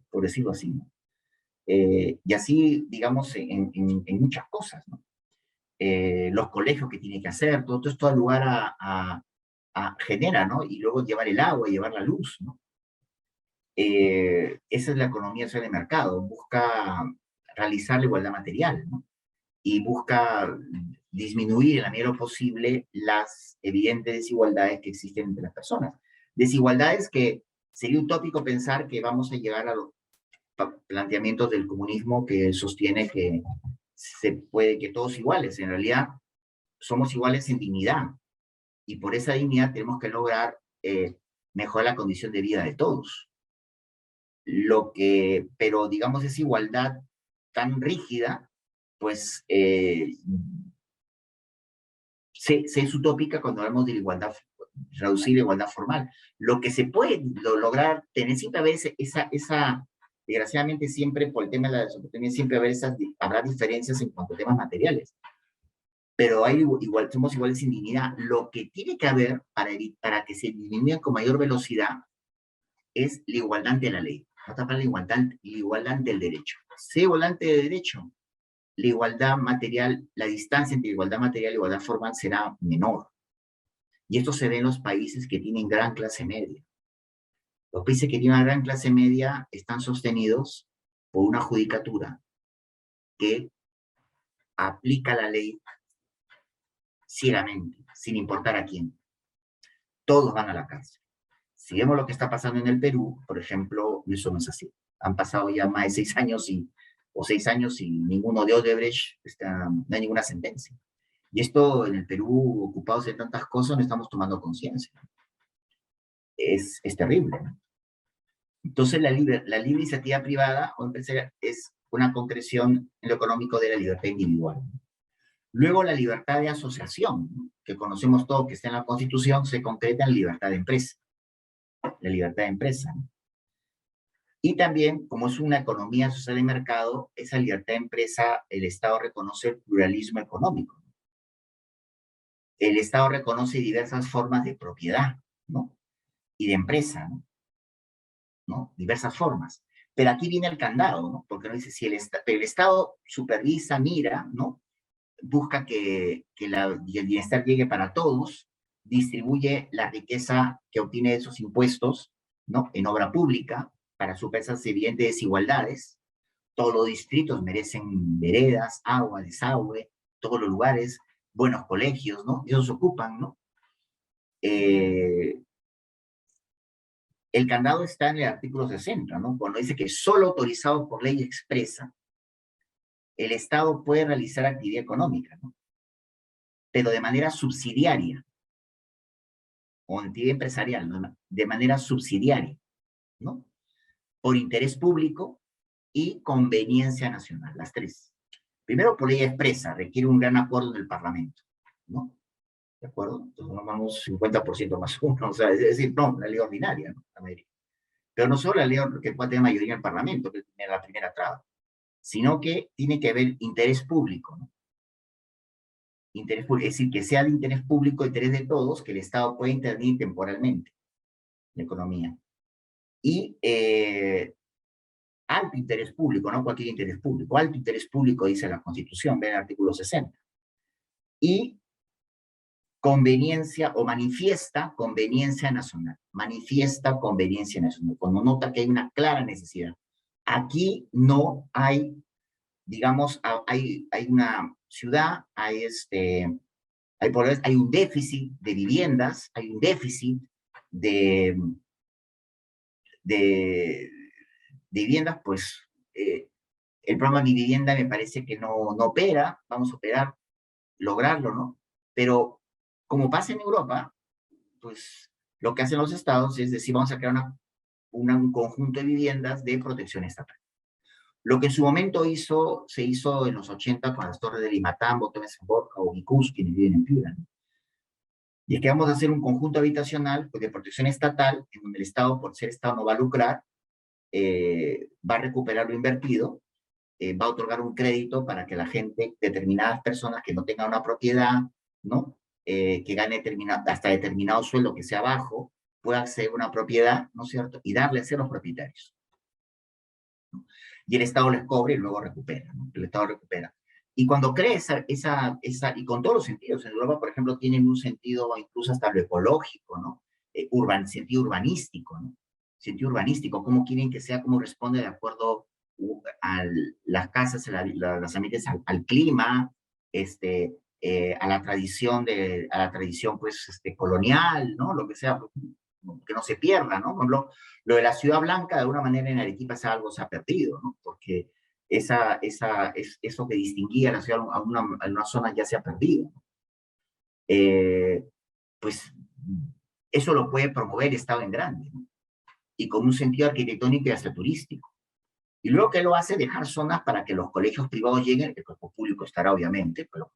por decirlo así, ¿no? Y así, digamos, en muchas cosas, ¿no? Los colegios que tiene que hacer, todo esto da lugar genera, ¿no? Y luego llevar el agua, llevar la luz, ¿no? Esa es la economía social de mercado, busca realizar la igualdad material, ¿no? Y busca disminuir en la medida de lo posible las evidentes desigualdades que existen entre las personas. Desigualdades que sería utópico pensar que vamos a llegar a los planteamientos del comunismo que sostiene que se puede, que todos iguales. En realidad, somos iguales en dignidad. Y por esa dignidad tenemos que lograr mejorar la condición de vida de todos. Pero digamos, esa igualdad tan rígida, pues se es utópica cuando hablamos de la igualdad, reducir la igualdad formal. Lo que se puede lograr, tener siempre a veces desgraciadamente siempre por el tema de la desoportunidad, siempre habrá diferencias en cuanto a temas materiales. Pero somos iguales sin dignidad. Lo que tiene que haber para que se disminuya con mayor velocidad es la igualdad ante la ley. Otra palabra, la igualdad ante el derecho. Sea igualdad ante el derecho, la igualdad material, la distancia entre igualdad material y igualdad formal será menor. Y esto se ve en los países que tienen gran clase media. Los países que tienen una gran clase media están sostenidos por una judicatura que aplica la ley ciegamente, sin importar a quién. Todos van a la cárcel. Si vemos lo que está pasando en el Perú, por ejemplo, eso no es así. Han pasado ya más de 6 años o 6 años y ninguno de Odebrecht, no hay ninguna sentencia. Y esto en el Perú, ocupados de tantas cosas, no estamos tomando conciencia. Es terrible, ¿no? Entonces la libre iniciativa privada o empresarial es una concreción en lo económico de la libertad individual. Luego la libertad de asociación, ¿no? Que conocemos todos, que está en la Constitución, se concreta en la libertad de empresa. La libertad de empresa, ¿no? Y también, como es una economía social de mercado, esa libertad de empresa, el Estado reconoce el pluralismo económico. El Estado reconoce diversas formas de propiedad, ¿no? Y de empresa, ¿no? ¿No? Diversas formas. Pero aquí viene el candado, ¿no? Porque no dice, si el Estado supervisa, mira, ¿no? Busca que el bienestar llegue para todos, distribuye la riqueza que obtiene de esos impuestos, ¿no? En obra pública, para superar esas evidentes desigualdades. Todos los distritos merecen veredas, agua, desagüe, todos los lugares, buenos colegios, ¿no? Ellos se ocupan, ¿no? Eh, el candado está en el artículo 60, ¿no? Cuando dice que solo autorizado por ley expresa, el Estado puede realizar actividad económica, ¿no? Pero de manera subsidiaria, o actividad empresarial, ¿no? De manera subsidiaria, ¿no? Por interés público y conveniencia nacional, las tres. Primero, por ley expresa, requiere un gran acuerdo del Parlamento, ¿no? ¿De acuerdo? Entonces nos vamos 50% más uno, o sea, es decir, no, la ley ordinaria, ¿no? La mayoría. Pero no solo la ley que puede tener mayoría en el Parlamento, que es la primera traba, sino que tiene que haber interés público, ¿no? Interés público, es decir, que sea de interés público, interés de todos, que el Estado pueda intervenir temporalmente en la economía. Y alto interés público, no cualquier interés público, alto interés público dice la Constitución, ve el artículo 60. Y conveniencia o manifiesta conveniencia nacional, cuando nota que hay una clara necesidad. Aquí no hay, digamos, hay una ciudad, hay un déficit de viviendas, hay un déficit de, de, de viviendas, pues el programa Mi Vivienda me parece que no opera, vamos a operar, lograrlo, ¿no? Pero como pasa en Europa, pues lo que hacen los estados es decir, vamos a crear un conjunto de viviendas de protección estatal. Lo que en su momento se hizo en los 80 con las torres de Limatambo, Torres en Borja o Vicús, quienes viven en Piura, ¿no? Y es que vamos a hacer un conjunto habitacional pues, de protección estatal, en donde el Estado, por ser Estado, no va a lucrar, va a recuperar lo invertido, va a otorgar un crédito para que la gente, determinadas personas que no tengan una propiedad, ¿no? Que gane hasta determinado sueldo que sea bajo, pueda acceder a una propiedad, ¿no es cierto? Y darle a ser los propietarios, ¿no? Y el Estado les cobra y luego recupera, ¿no? El Estado recupera. Y cuando cree y con todos los sentidos, en Europa, por ejemplo, tienen un sentido incluso hasta lo ecológico, ¿no? Sentido urbanístico, ¿no? Sentido urbanístico, cómo quieren que sea, cómo responde de acuerdo a las casas, las ambientes al clima, a la tradición pues, colonial, ¿no? Lo que sea, que no se pierda, ¿no? Por ejemplo, lo de la Ciudad Blanca, de alguna manera en Arequipa algo se ha perdido, ¿no? Porque eso que distinguía a la ciudad a una zona ya se ha perdido. Pues eso lo puede promover el Estado en grande, ¿no? Y con un sentido arquitectónico y hasta turístico. Y luego que lo hace, dejar zonas para que los colegios privados lleguen, el cuerpo público estará obviamente, pero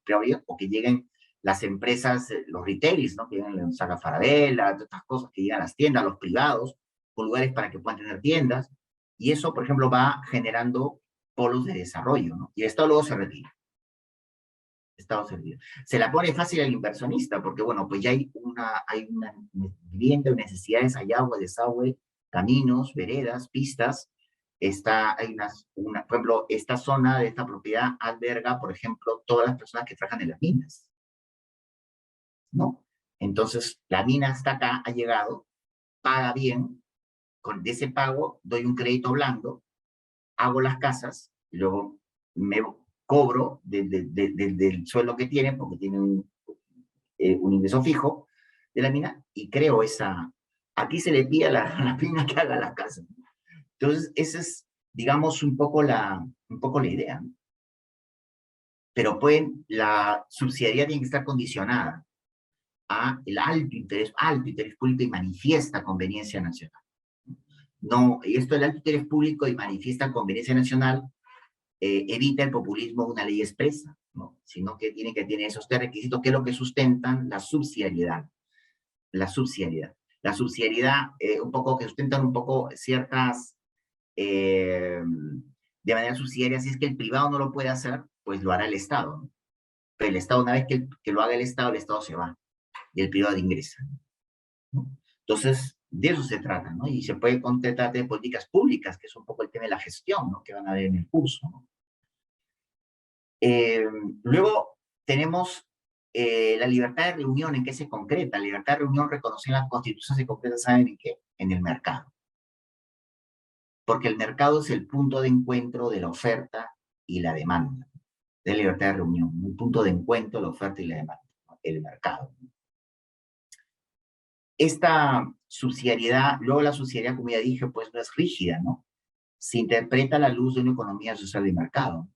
o que lleguen las empresas, los retailers, ¿no? Que lleguen en Saga Falabella, todas estas cosas, que llegan a las tiendas, los privados, con lugares para que puedan tener tiendas. Y eso, por ejemplo, va generando polos de desarrollo, ¿no? Y el Estado luego se retira. Estado servido. Se la pone fácil al inversionista, porque bueno, pues ya hay una vivienda, necesidades, hay agua, desagüe, caminos, veredas, pistas. Por ejemplo, esta zona de esta propiedad alberga, por ejemplo, todas las personas que trabajan en las minas, ¿no? Entonces, la mina hasta acá, ha llegado, paga bien, de ese pago doy un crédito blando, hago las casas, y luego me cobro del sueldo que tienen, porque tienen un ingreso fijo de la mina, y creo aquí se le pide a la mina que haga las casas. Entonces, esa es, digamos, un poco la idea, ¿no? Pero la subsidiariedad tiene que estar condicionada a el alto interés público y manifiesta conveniencia nacional. No, y esto del alto interés público y manifiesta conveniencia nacional evita el populismo de una ley expresa, ¿no? Sino que tiene que tener esos tres requisitos, que es lo que sustentan la subsidiariedad. La subsidiariedad. La subsidiariedad, un poco, que sustentan un poco ciertas de manera subsidiaria. Si es que el privado no lo puede hacer, pues lo hará el Estado, ¿no? Pero el Estado, una vez que lo haga el Estado se va y el privado ingresa, ¿no? Entonces, de eso se trata, ¿no? Y se puede tratar de políticas públicas, que es un poco el tema de la gestión, ¿no? Que van a ver en el curso, ¿no? Eh, Luego tenemos la libertad de reunión. ¿En qué se concreta? La libertad de reunión reconocida en la Constitución se concreta, ¿saben en qué? En el mercado. Porque el mercado es el punto de encuentro de la oferta y la demanda, de la libertad de reunión, un punto de encuentro de la oferta y la demanda, ¿no? El mercado. Esta subsidiariedad, luego la subsidiariedad, como ya dije, pues no es rígida, ¿no? Se interpreta a la luz de una economía social de mercado.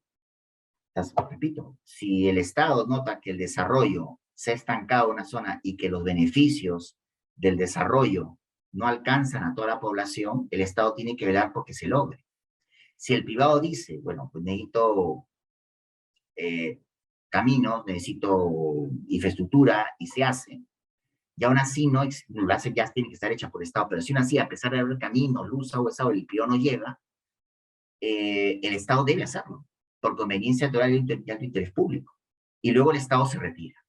Entonces, repito, si el Estado nota que el desarrollo se ha estancado en una zona y que los beneficios del desarrollo no alcanzan a toda la población, el Estado tiene que velar porque se logre. Si el privado dice, bueno, pues necesito caminos, necesito infraestructura, y se hace, y aún así lo hace, ya tiene que estar hecha por el Estado, pero si aún así, a pesar de haber caminos, luz, agua, el privado no llega, el Estado debe hacerlo, por conveniencia natural y alto interés público. Y luego el Estado se retira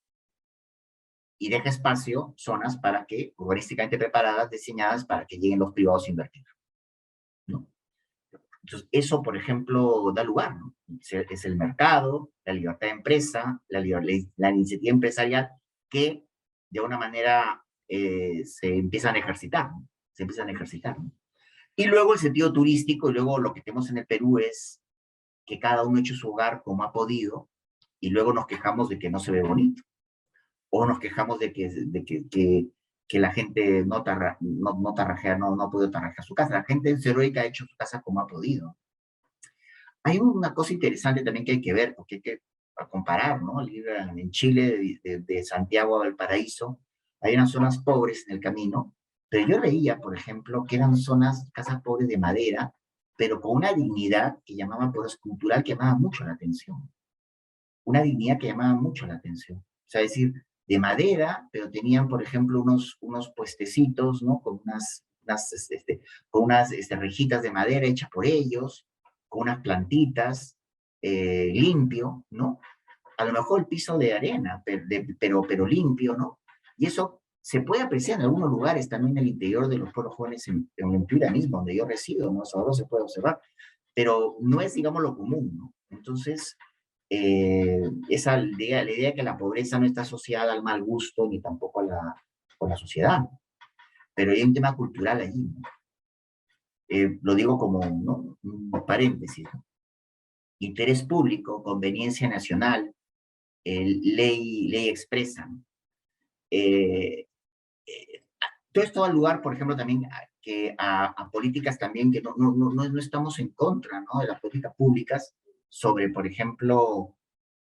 y deja espacio, zonas para que, urbanísticamente preparadas, diseñadas para que lleguen los privados a invertir, ¿no? Entonces, eso, por ejemplo, da lugar, ¿no? Es el mercado, la libertad de empresa, la iniciativa empresarial que, de alguna manera, se empiezan a ejercitar, ¿no? Se empiezan a ejercitar, ¿no? Y luego el sentido turístico, y luego lo que tenemos en el Perú es que cada uno ha hecho su hogar como ha podido, y luego nos quejamos de que no se ve bonito, o nos quejamos que la gente no tarrajea, no ha podido tarrajear su casa. La gente en Heroica ha hecho su casa como ha podido. Hay una cosa interesante también que hay que ver, porque hay que comparar, ¿no? En Chile, de Santiago a Valparaíso, hay unas zonas pobres en el camino, pero yo veía, por ejemplo, que eran casas pobres de madera, pero con una dignidad que llamaba, por escultural, que llamaba mucho la atención. Una dignidad que llamaba mucho la atención. O sea, es decir, de madera, pero tenían, por ejemplo, unos puestecitos, ¿no? Con unas rejitas de madera hechas por ellos, con unas plantitas, limpio, ¿no? A lo mejor el piso de arena, pero limpio, ¿no? Y eso se puede apreciar en algunos lugares, también en el interior de los pueblos jóvenes, en Piura mismo, donde yo resido, ¿no? Ahora se puede observar, pero no es, digamos, lo común, ¿no? Entonces, la idea de que la pobreza no está asociada al mal gusto ni tampoco a la sociedad, pero hay un tema cultural allí, ¿no? Lo digo como, ¿no? Un paréntesis, ¿no? Interés público, conveniencia nacional, ley expresa, ¿no? Eh, todo esto da lugar, por ejemplo, también a políticas también que no estamos en contra, ¿no? De las políticas públicas sobre, por ejemplo,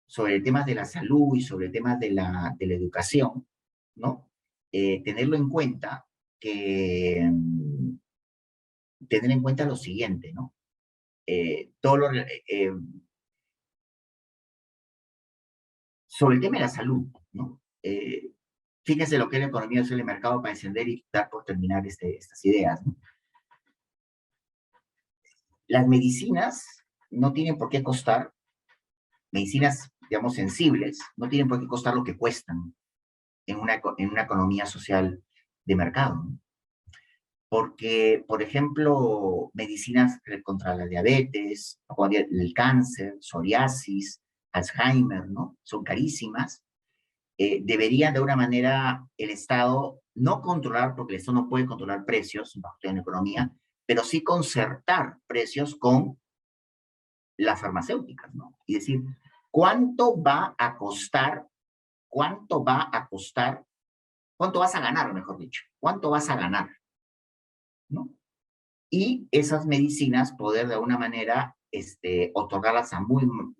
sobre temas de la salud y sobre temas de la educación, ¿no? Tenerlo en cuenta que, tener en cuenta lo siguiente, ¿no? Todo lo, sobre el tema de la salud, ¿no? Fíjense lo que es la economía social de mercado para encender y dar por terminar estas ideas, ¿no? Las medicinas no tienen por qué costar, medicinas, digamos, sensibles, no tienen por qué costar lo que cuestan en una economía social de mercado, ¿no? Porque, por ejemplo, medicinas contra la diabetes, el cáncer, psoriasis, Alzheimer, ¿no? Son carísimas. Deberían de una manera el Estado no controlar, porque el Estado no puede controlar precios bajo la economía, pero sí concertar precios con las farmacéuticas, ¿no? Y decir, ¿cuánto va a costar? ¿Cuánto va a costar? ¿Cuánto vas a ganar, mejor dicho? ¿Cuánto vas a ganar? ¿No? Y esas medicinas poder de alguna manera otorgarlas a un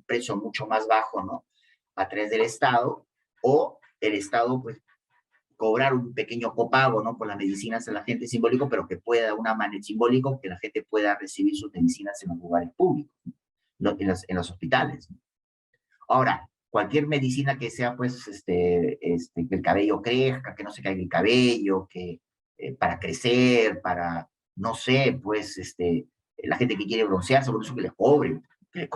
precio mucho más bajo, ¿no? A través del Estado, o el Estado, pues, cobrar un pequeño copago, ¿no? Por las medicinas a la gente simbólico, pero que pueda, de una manera simbólico, que la gente pueda recibir sus medicinas en los lugares públicos, ¿no? En los hospitales, ¿no? Ahora, cualquier medicina que sea, pues, que el cabello crezca, que no se caiga el cabello, para crecer, no sé, pues, la gente que quiere broncearse, por eso que les cobren, que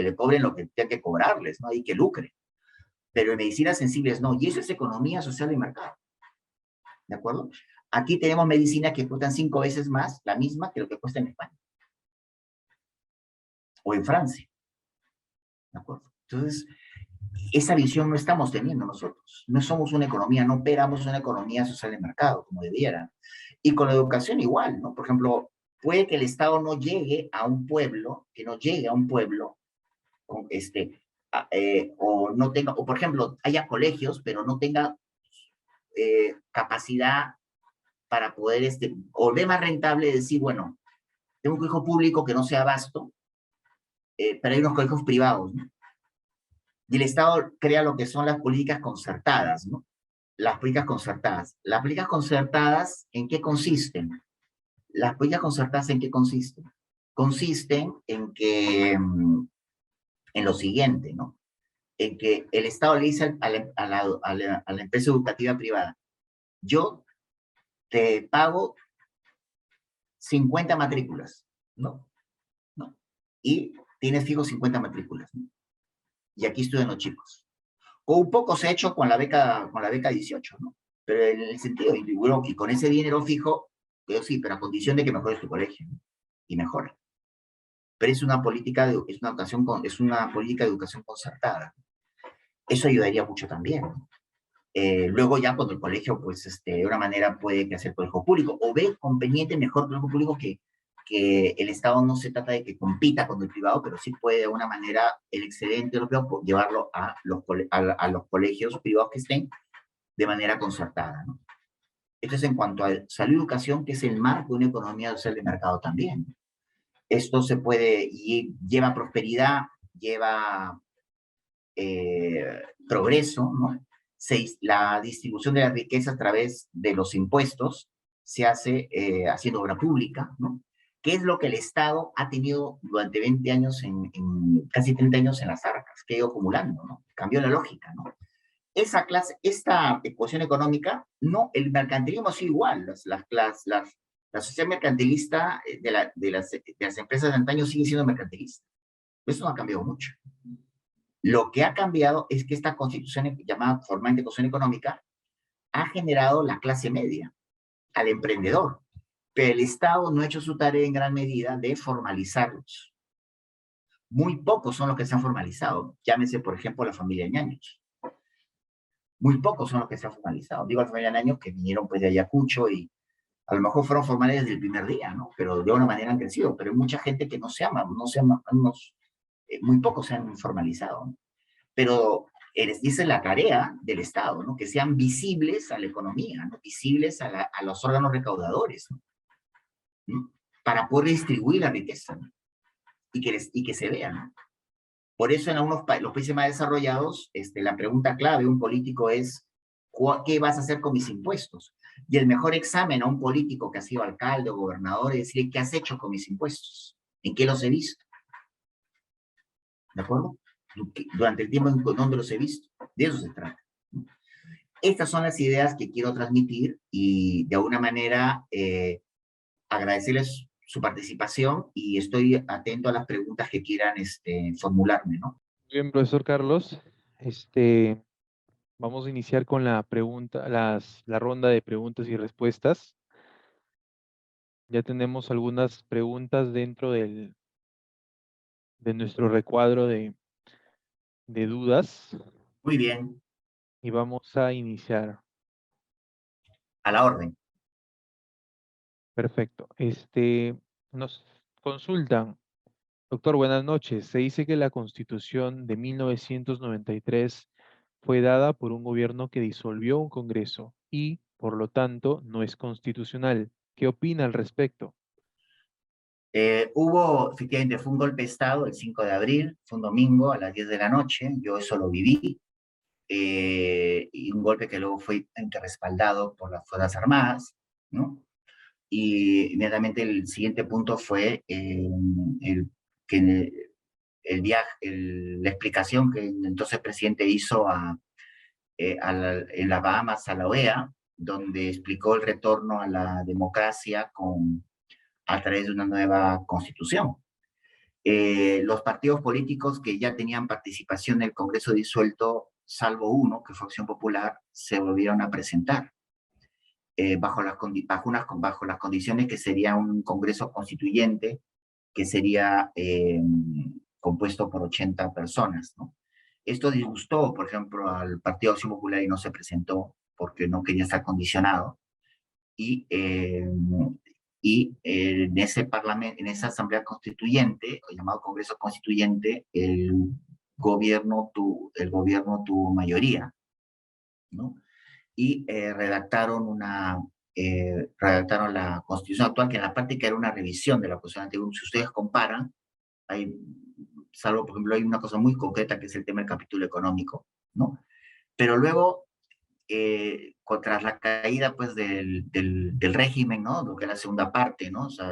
le cobren lo que tengan que cobrarles, ¿no? Y que lucre. Pero en medicinas sensibles no, y eso es economía social de mercado, ¿de acuerdo? Aquí tenemos medicinas que cuestan 5 veces más, la misma, que lo que cuesta en España o en Francia, ¿de acuerdo? Entonces, esa visión no estamos teniendo nosotros. No somos una economía, no operamos una economía social de mercado como debiera. Y con la educación igual, ¿no? Por ejemplo, puede que el Estado no llegue a un pueblo, que no llegue a un pueblo con o no tenga, o por ejemplo, haya colegios, pero no tenga capacidad para poder, o ve más rentable decir, bueno, tengo un colegio público que no sea vasto, pero hay unos colegios privados, ¿no? Y el Estado crea lo que son las políticas concertadas, ¿no? Las políticas concertadas. Las políticas concertadas, ¿en qué consisten? Las políticas concertadas, ¿en qué consisten? Consisten en que, en lo siguiente, ¿no? En que el Estado le dice a la empresa educativa privada, yo te pago 50 matrículas, ¿no? ¿No? Y tienes fijo 50 matrículas, ¿no? Y aquí estudian los chicos. O un poco se ha hecho con la beca 18, ¿no? Pero en el sentido, y con ese dinero fijo, yo sí, pero a condición de que mejores tu colegio, ¿no? Y mejora. Pero es una política es una educación es una política de educación concertada. Eso ayudaría mucho también, ¿no? Luego ya cuando el colegio, pues, de una manera puede que hacer colegio público, o ve conveniente mejor colegio público que el Estado no se trata de que compita con el privado, pero sí puede de una manera el excedente de los privados llevarlo a los colegios privados que estén de manera concertada, ¿no? Esto es en cuanto a salud y educación, que es el marco de una economía social de mercado también. Esto se puede, y lleva prosperidad, lleva progreso, ¿no? La distribución de la riqueza a través de los impuestos se hace haciendo obra pública, ¿no? ¿Qué es lo que el Estado ha tenido durante 20 años, en casi 30 años en las arcas? Que ha ido acumulando, ¿no? Cambió la lógica, ¿no? Esta ecuación económica, no, el mercantilismo ha sido igual, la sociedad mercantilista de las empresas de antaño sigue siendo mercantilista. Eso no ha cambiado mucho. Lo que ha cambiado es que esta constitución llamada formalmente constitución económica ha generado la clase media, al emprendedor, pero el Estado no ha hecho su tarea en gran medida de formalizarlos. Muy pocos son los que se han formalizado. Llámese, por ejemplo, la familia Ñaños. Muy pocos son los que se han formalizado. Digo la familia Ñaños que vinieron pues de Ayacucho y a lo mejor fueron formales desde el primer día, ¿no? Pero de alguna manera han crecido. Pero hay mucha gente que muy pocos se han formalizado, ¿no? Pero esa es la tarea del Estado, ¿no? Que sean visibles a la economía, ¿no? Visibles a los órganos recaudadores, ¿no? ¿no? Para poder distribuir la riqueza, ¿no? Y que se vea, ¿no? Por eso en los países más desarrollados, la pregunta clave de un político es, ¿qué vas a hacer con mis impuestos? Y el mejor examen a un político que ha sido alcalde o gobernador es decirle, ¿qué has hecho con mis impuestos? ¿En qué los he visto? ¿De acuerdo? Durante el tiempo en donde los he visto. De eso se trata. Estas son las ideas que quiero transmitir y de alguna manera agradecerles su participación y estoy atento a las preguntas que quieran formularme, ¿no? Bien, profesor Carlos, vamos a iniciar con la pregunta, la ronda de preguntas y respuestas. Ya tenemos algunas preguntas dentro de nuestro recuadro de dudas Muy bien, y vamos a iniciar. a la orden. Perfecto. Nos consultan, doctor, buenas noches. Se dice que la Constitución de 1993 fue dada por un gobierno que disolvió un Congreso y, por lo tanto, no es constitucional. ¿Qué opina al respecto? Efectivamente, fue un golpe de Estado el 5 de abril, fue un domingo a las 10 de la noche, yo eso lo viví, y un golpe que luego fue respaldado por las Fuerzas Armadas, ¿no? Y inmediatamente el siguiente punto fue que el viaje, la explicación que entonces el presidente hizo en las Bahamas a la OEA, donde explicó el retorno a la democracia a través de una nueva constitución. Los partidos políticos que ya tenían participación en el Congreso disuelto, salvo uno, que fue Acción Popular, se volvieron a presentar bajo las condiciones que sería un Congreso constituyente que sería compuesto por 80 personas, ¿no? Esto disgustó, por ejemplo, al Partido Acción Popular y no se presentó porque no quería estar condicionado. Y, en ese parlamento, en esa asamblea constituyente, o llamado Congreso Constituyente, el gobierno tuvo mayoría, ¿no? Y redactaron la Constitución actual, que en la práctica era una revisión de la Constitución anterior. Si ustedes comparan, hay, salvo, por ejemplo, hay una cosa muy concreta que es el tema del capítulo económico, ¿no? Pero luego, tras la caída, pues, del régimen, ¿no? Lo que es la segunda parte, ¿no? O sea,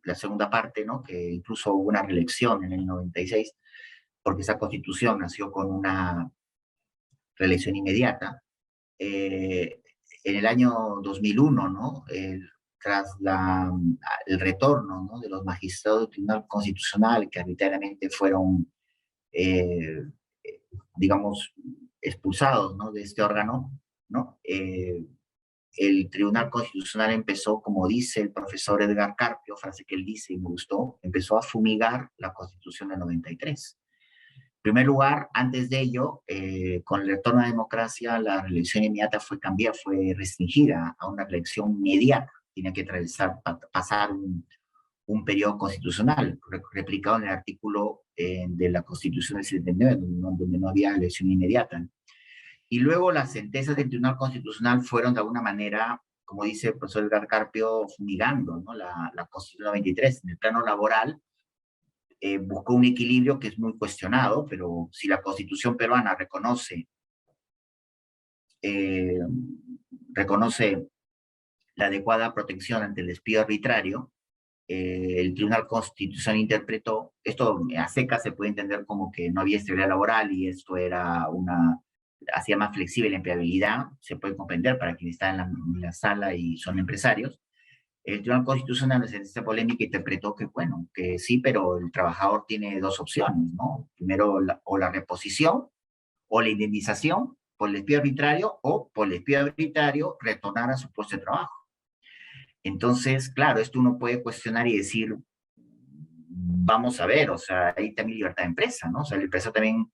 la segunda parte, ¿no? Que incluso hubo una reelección en el 96, porque esa constitución nació con una reelección inmediata. En el año 2001, ¿no? Tras el retorno, ¿no? De los magistrados del Tribunal Constitucional que arbitrariamente fueron, digamos, expulsados, ¿no? De este órgano, ¿no? El Tribunal Constitucional empezó, como dice el profesor Edgar Carpio, frase que él dice y me gustó, empezó a fumigar la Constitución del 93. En primer lugar, antes de ello, con el retorno a la democracia, la reelección inmediata fue restringida a una reelección inmediata. Tenía que pasar un periodo constitucional, replicado en el artículo de la Constitución del 79, donde no había elección inmediata. Y luego las sentencias del Tribunal Constitucional fueron de alguna manera, como dice el profesor Edgar Carpio, fumigando, ¿no? La Constitución 93. En el plano laboral, buscó un equilibrio que es muy cuestionado, pero si la Constitución peruana eh, reconoce la adecuada protección ante el despido arbitrario, el Tribunal Constitucional interpretó, esto a secas se puede entender como que no había estabilidad laboral y esto hacía más flexible la empleabilidad, se puede comprender para quienes están en la sala y son empresarios. El Tribunal Constitucional en esta polémica interpretó que, bueno, que sí, pero el trabajador tiene dos opciones, ¿no? Primero, o la reposición, o la indemnización por el despido arbitrario, o por el despido arbitrario retornar a su puesto de trabajo. Entonces, claro, esto uno puede cuestionar y decir, vamos a ver, o sea, hay también libertad de empresa, ¿no? O sea, el empresario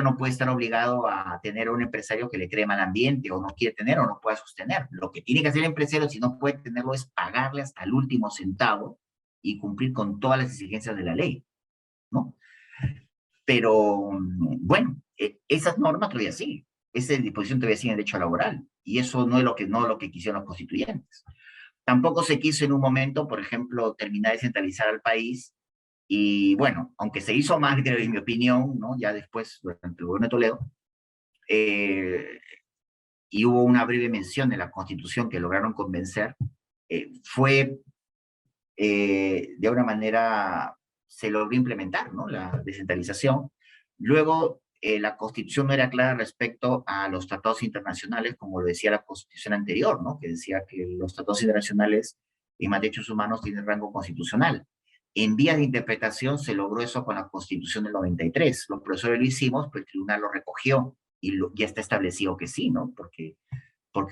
no puede estar obligado a tener a un empresario que le cree mal ambiente o no quiere tener o no pueda sostener. Lo que tiene que hacer el empresario, si no puede tenerlo, es pagarle hasta el último centavo y cumplir con todas las exigencias de la ley, ¿no? Pero, bueno, esas normas todavía sí, esa disposición todavía sigue en derecho laboral, y eso no es lo que quisieron los constituyentes. Tampoco se quiso en un momento, por ejemplo, terminar de centralizar al país, y bueno, aunque se hizo más, en mi opinión, ¿no? Ya después, durante el gobierno de Toledo, y hubo una breve mención de la Constitución que lograron convencer, fue de alguna manera se logró implementar, ¿no? La descentralización. Luego, la Constitución no era clara respecto a los tratados internacionales, como lo decía la Constitución anterior, ¿no? Que decía que los tratados internacionales en materia de derechos humanos tienen rango constitucional. En vías de interpretación se logró eso con la Constitución del 93. Los profesores lo hicimos, pero el tribunal lo recogió y ya está establecido que sí, ¿no? Porque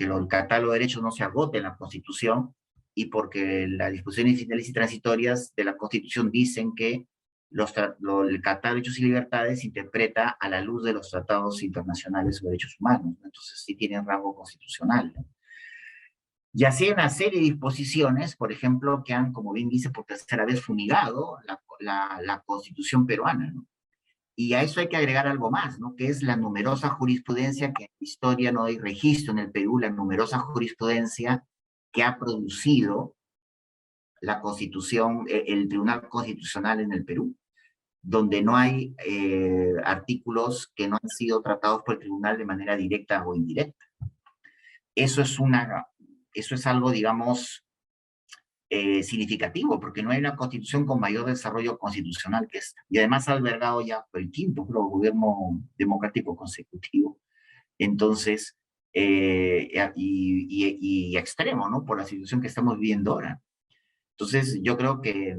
el catálogo de derechos no se agota en la Constitución y porque las disposiciones finales y transitorias de la Constitución dicen que el catálogo de derechos y libertades se interpreta a la luz de los tratados internacionales sobre derechos humanos, ¿no? Entonces sí tienen rango constitucional, ¿no? Y así hay una serie de disposiciones, por ejemplo, que han, como bien dice, por tercera vez fumigado la Constitución peruana, ¿no? Y a eso hay que agregar algo más, ¿no? Que es la numerosa jurisprudencia que en la historia no hay registro en el Perú, la numerosa jurisprudencia que ha producido la Constitución, el Tribunal Constitucional en el Perú, donde no hay artículos que no han sido tratados por el tribunal de manera directa o indirecta. Eso es algo, digamos, significativo, porque no hay una constitución con mayor desarrollo constitucional que esta. Y además ha albergado ya el quinto, creo, gobierno democrático consecutivo. Entonces, y extremo, ¿no? Por la situación que estamos viviendo ahora. Entonces, yo creo que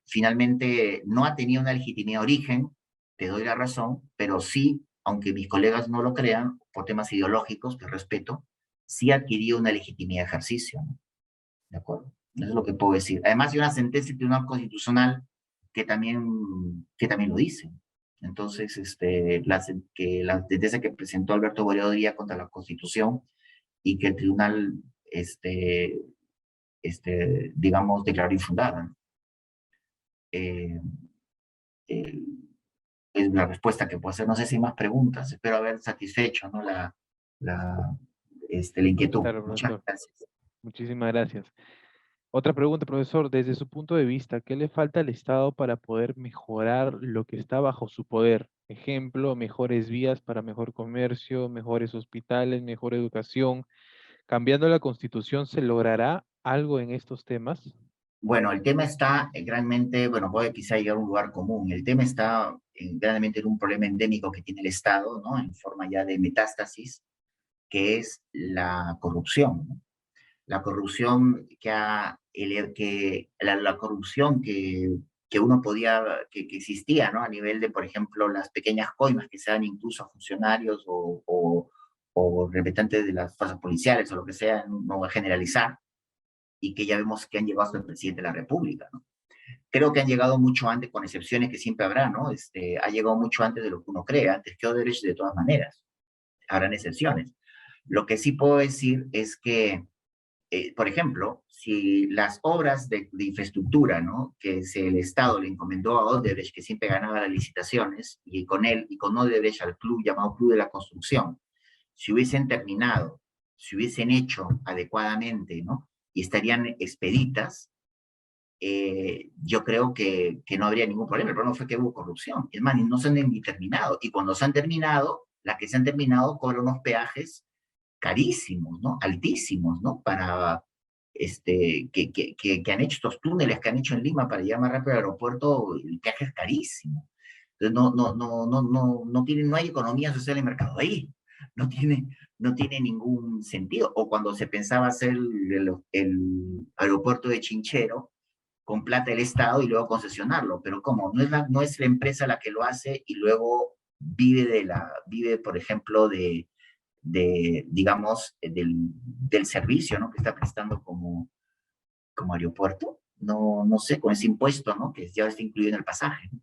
finalmente no ha tenido una legitimidad de origen, te doy la razón, pero sí, aunque mis colegas no lo crean, por temas ideológicos, que respeto, sí adquirió una legitimidad de ejercicio, ¿no? ¿De acuerdo? Eso es lo que puedo decir. Además, hay una sentencia del Tribunal Constitucional que también lo dice. Entonces, la sentencia que presentó Alberto Bollado Díaz contra la Constitución y que el tribunal, digamos, declaró infundada. Eh, eh, es la respuesta que puedo hacer. No sé si hay más preguntas. Espero haber satisfecho, ¿no? la, la inquietud. Claro, Muchas profesor. gracias. Muchísimas gracias. Otra pregunta, profesor. Desde su punto de vista, ¿qué le falta al Estado para poder mejorar lo que está bajo su poder? Ejemplo, mejores vías para mejor comercio, mejores hospitales, mejor educación. ¿Cambiando la Constitución se logrará algo en estos temas? Bueno, el tema está realmente, bueno, puede quizá llegar a un lugar común. El tema está grandemente en un problema endémico que tiene el Estado, ¿no? En forma ya de metástasis, que es la corrupción, ¿no? La corrupción la corrupción que uno podía, que existía, ¿no? A nivel de, por ejemplo, las pequeñas coimas que se dan incluso a funcionarios o representantes de las fuerzas policiales o lo que sea, no voy a generalizar, y que ya vemos que han llegado hasta el presidente de la República, ¿no? Creo que han llegado mucho antes, con excepciones que siempre habrá, ¿no? Ha llegado mucho antes de lo que uno cree, antes que Odebrecht de todas maneras. Habrán excepciones. Lo que sí puedo decir es que, por ejemplo, si las obras de infraestructura, ¿no? El Estado le encomendó a Odebrecht, que siempre ganaba las licitaciones, y con él y con Odebrecht al club llamado Club de la Construcción, si hubiesen terminado, si hubiesen hecho adecuadamente, ¿no? Y estarían expeditas, yo creo que no habría ningún problema. El problema fue que hubo corrupción. Es más, no se han ni terminado. Y cuando se han terminado, las que se han terminado cobran unos peajes carísimos, ¿no? Altísimos, ¿no? Que han hecho estos túneles que han hecho en Lima para llegar más rápido al aeropuerto, el peaje es carísimo. Entonces, no hay economía social y mercado ahí. No tiene ningún sentido. O cuando se pensaba hacer el aeropuerto de Chinchero, con plata del Estado y luego concesionarlo. Pero ¿cómo? No es la empresa la que lo hace y luego vive, por ejemplo, digamos, del servicio, ¿no? Que está prestando como aeropuerto. No sé, con ese impuesto, ¿no? Que ya está incluido en el pasaje, ¿no?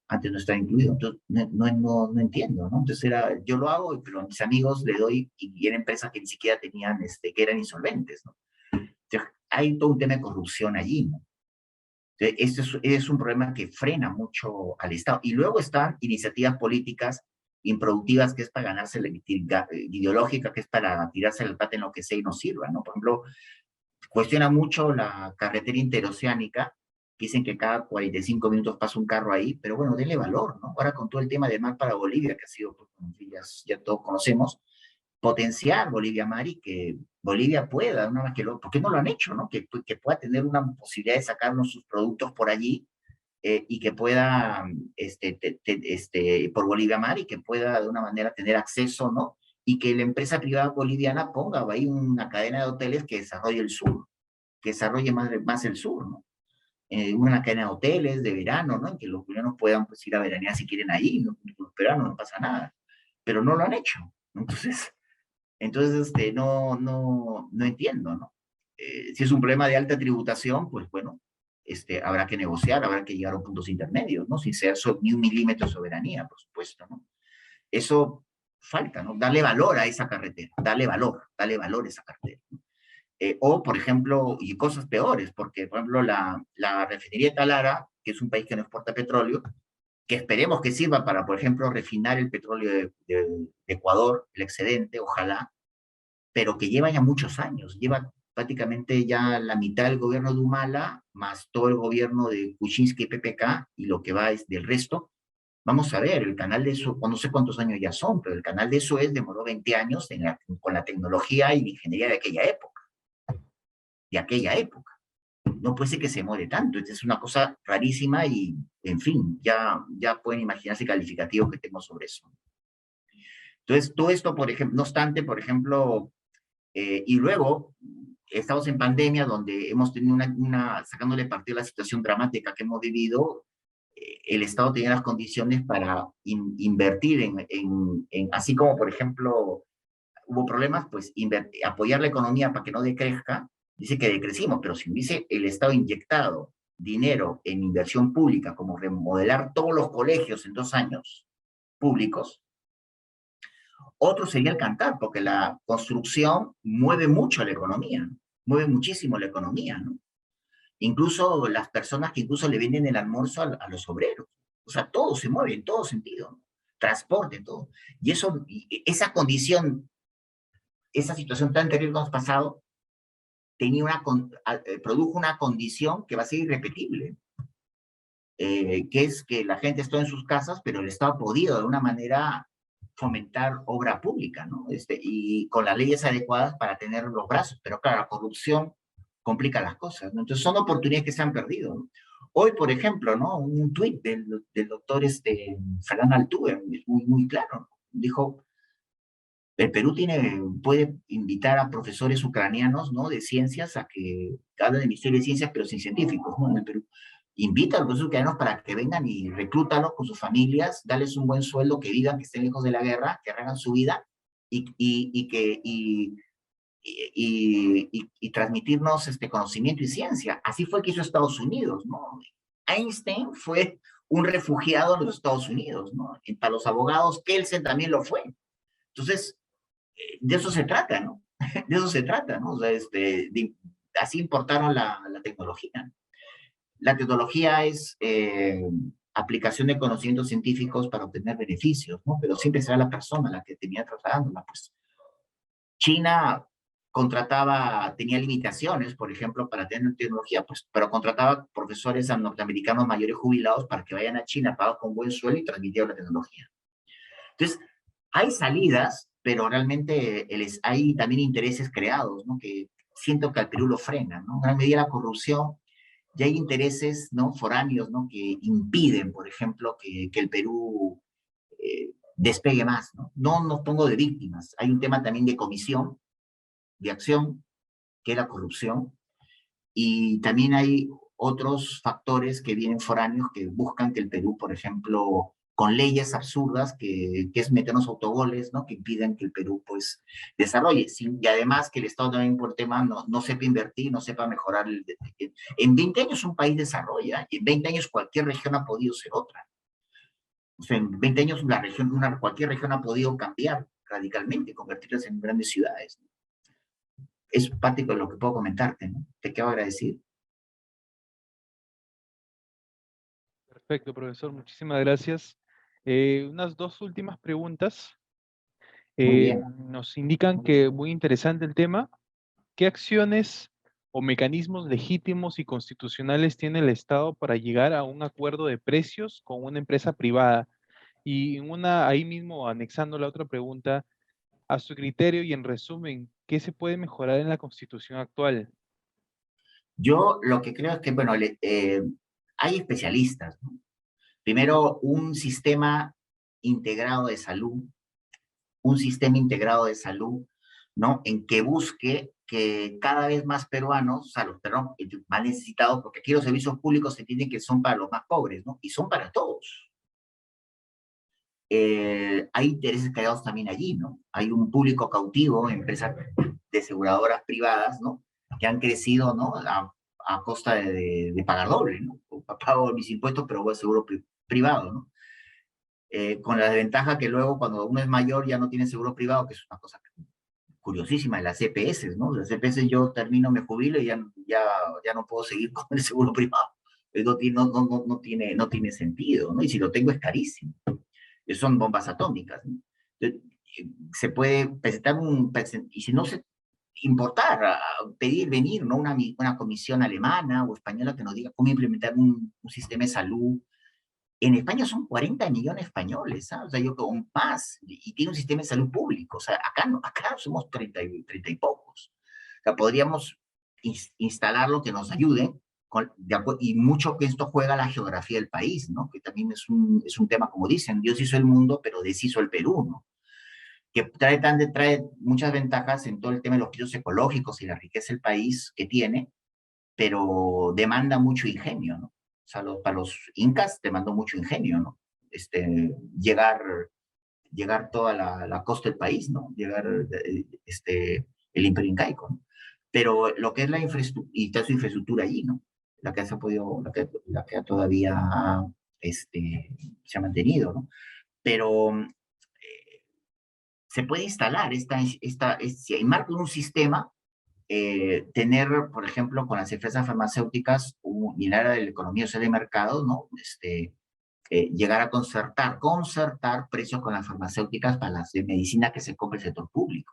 Antes no estaba incluido, entonces no entiendo, ¿no? Entonces yo lo hago, pero a mis amigos le doy, y eran empresas que ni siquiera tenían, que eran insolventes, ¿no? Entonces, hay todo un tema de corrupción allí, ¿no? Este es un problema que frena mucho al Estado. Y luego están iniciativas políticas improductivas, que es para ganarse la ideológica, que es para tirarse el pata en lo que sea y no sirva, ¿no? Por ejemplo, cuestiona mucho la carretera interoceánica, que dicen que cada 45 minutos pasa un carro ahí, pero bueno, denle valor, ¿no? Ahora con todo el tema del mar para Bolivia, que ha sido, pues, ya todos conocemos, potenciar Bolivia Mar y que Bolivia pueda, una vez ¿por qué no lo han hecho, no? Que pueda tener una posibilidad de sacarnos sus productos por allí, y que pueda, por Bolivia Mar, y que pueda de una manera tener acceso, ¿no? Y que la empresa privada boliviana ponga ahí una cadena de hoteles que desarrolle el sur, que desarrolle más el sur, ¿no? Una cadena de hoteles de verano, ¿no? En que los bolivianos puedan, pues, ir a veranear si quieren ahí, ¿no? Los veranos no pasa nada, pero no lo han hecho. Entonces, no entiendo, ¿no? Si es un problema de alta tributación, pues bueno, habrá que negociar, habrá que llegar a puntos intermedios, ¿no? Sin ser ni un milímetro de soberanía, por supuesto, ¿no? Eso falta, ¿no? Darle valor a esa carretera, darle valor a esa carretera, ¿no? O, por ejemplo, y cosas peores, porque, por ejemplo, la refinería de Talara, que es un país que no exporta petróleo, que esperemos que sirva para, por ejemplo, refinar el petróleo de Ecuador, el excedente, ojalá, pero que lleva ya muchos años, lleva prácticamente ya la mitad del gobierno de Humala, más todo el gobierno de Kuczynski y PPK, y lo que va es del resto. Vamos a ver, el canal de Suez, no sé cuántos años ya son, pero el canal de Suez demoró 20 años con la tecnología y la ingeniería de aquella época. No puede ser que se muere tanto, es una cosa rarísima y, en fin, ya pueden imaginarse calificativos que tengo sobre eso. Entonces, todo esto, por ejemplo, no obstante, por ejemplo, y luego, estamos en pandemia, donde hemos tenido sacándole partido a la situación dramática que hemos vivido, el Estado tenía las condiciones para invertir así como, por ejemplo, hubo problemas, pues apoyar la economía para que no decrezca, dice que decrecimos, pero si hubiese el Estado inyectado dinero en inversión pública, como remodelar todos los colegios en 2 años públicos, otro sería el cantar, porque la construcción mueve mucho la economía, mueve muchísimo la economía, ¿no? Incluso las personas que incluso le venden el almuerzo a los obreros. O sea, todo se mueve en todo sentido, ¿no? Transporte, todo. Y eso, esa condición, esa situación tan terrible que hemos pasado, produjo una condición que va a ser irrepetible, que es que la gente está en sus casas, pero el Estado ha podido de alguna manera fomentar obra pública, ¿no? Y con las leyes adecuadas para tener los brazos, pero claro, la corrupción complica las cosas, ¿no? Entonces son oportunidades que se han perdido, ¿no? Hoy, por ejemplo, ¿no? Un tuit del doctor Fernando Altuve, muy, muy claro, ¿no? Dijo, el Perú puede invitar a profesores ucranianos, ¿no? De ciencias a que hablen de Ministerio de Ciencias, pero sin científicos, ¿no? En el Perú. Invita a los profesores ucranianos para que vengan y reclútalos con sus familias, darles un buen sueldo, que vivan, que estén lejos de la guerra, que hagan su vida y transmitirnos este conocimiento y ciencia. Así fue que hizo Estados Unidos, ¿no? Einstein fue un refugiado en los Estados Unidos, ¿no? Y para los abogados, Kelsen también lo fue. Entonces, de eso se trata, ¿no? De eso se trata, ¿no? O sea, así importaron la tecnología. La tecnología es aplicación de conocimientos científicos para obtener beneficios, ¿no? Pero siempre será la persona la que tenía trasladándola, pues. China tenía limitaciones, por ejemplo, para tener tecnología, pues, pero contrataba profesores norteamericanos mayores jubilados para que vayan a China, pagados con buen sueldo y transmitieran la tecnología. Entonces, hay salidas, pero realmente hay también intereses creados, ¿no? Que siento que al Perú lo frenan, ¿no? En gran medida la corrupción, ya hay intereses, ¿no? Foráneos, ¿no? Que impiden, por ejemplo, que el Perú despegue más, ¿no? No nos pongo de víctimas. Hay un tema también de comisión, de acción, que es la corrupción, y también hay otros factores que vienen foráneos que buscan que el Perú, por ejemplo, con leyes absurdas, que es meternos autogoles, ¿no? Que impiden que el Perú, pues, desarrolle. Y además que el Estado también, por tema, no sepa invertir, no sepa mejorar. En 20 años un país desarrolla, y en 20 años cualquier región ha podido ser otra. O sea, en 20 años cualquier región ha podido cambiar radicalmente, convertirse en grandes ciudades, ¿no? Es parte de lo que puedo comentarte, ¿no? Te quedo agradecido. Perfecto, profesor, muchísimas gracias. Unas dos últimas preguntas. Muy bien. Nos indican que muy interesante el tema. ¿Qué acciones o mecanismos legítimos y constitucionales tiene el Estado para llegar a un acuerdo de precios con una empresa privada? Y ahí mismo, anexando la otra pregunta, a su criterio y en resumen, ¿qué se puede mejorar en la Constitución actual? Yo lo que creo es que, bueno, hay especialistas, ¿no? Primero, un sistema integrado de salud, ¿no? En que busque que cada vez más peruanos, o sea, los peruanos más necesitados, porque aquí los servicios públicos se entienden que son para los más pobres, ¿no? Y son para todos. Hay intereses creados también allí, ¿no? Hay un público cautivo, empresas de aseguradoras privadas, ¿no? Que han crecido, ¿no? A costa de pagar doble, ¿no? Pago mis impuestos, pero voy a seguro privado, ¿no? Con la desventaja que luego cuando uno es mayor ya no tiene seguro privado, que es una cosa curiosísima, de las CPS, ¿no? Las CPS yo termino, me jubilo y ya no puedo seguir con el seguro privado. No tiene sentido, ¿no? Y si lo tengo es carísimo. Son bombas atómicas, ¿no? Entonces, se puede presentar y si no se importar, pedir venir, ¿no? Una comisión alemana o española que nos diga cómo implementar un sistema de salud. En España son 40 millones de españoles, ¿sabes? O sea, yo como más, y tiene un sistema de salud público. O sea, acá somos 30 y pocos. O sea, podríamos instalar lo que nos ayude, y mucho que esto juega la geografía del país, ¿no? Que también es un tema, como dicen, Dios hizo el mundo, pero deshizo el Perú, ¿no? que trae muchas ventajas en todo el tema de los pisos ecológicos y la riqueza del país que tiene, pero demanda mucho ingenio, ¿no? O sea, para los incas demandó mucho ingenio, ¿no? Llegar, llegar toda la costa del país, ¿no? Llegar el imperio incaico, ¿no? Pero lo que es la infraestructura, y toda su infraestructura allí, ¿no? La que se ha podido, la que todavía se ha mantenido, ¿no? Pero se puede instalar si enmarca un sistema, tener, por ejemplo, con las empresas farmacéuticas y en el área de la economía social de mercado, ¿no? Llegar a concertar precios con las farmacéuticas para las de medicina que se compra el sector público.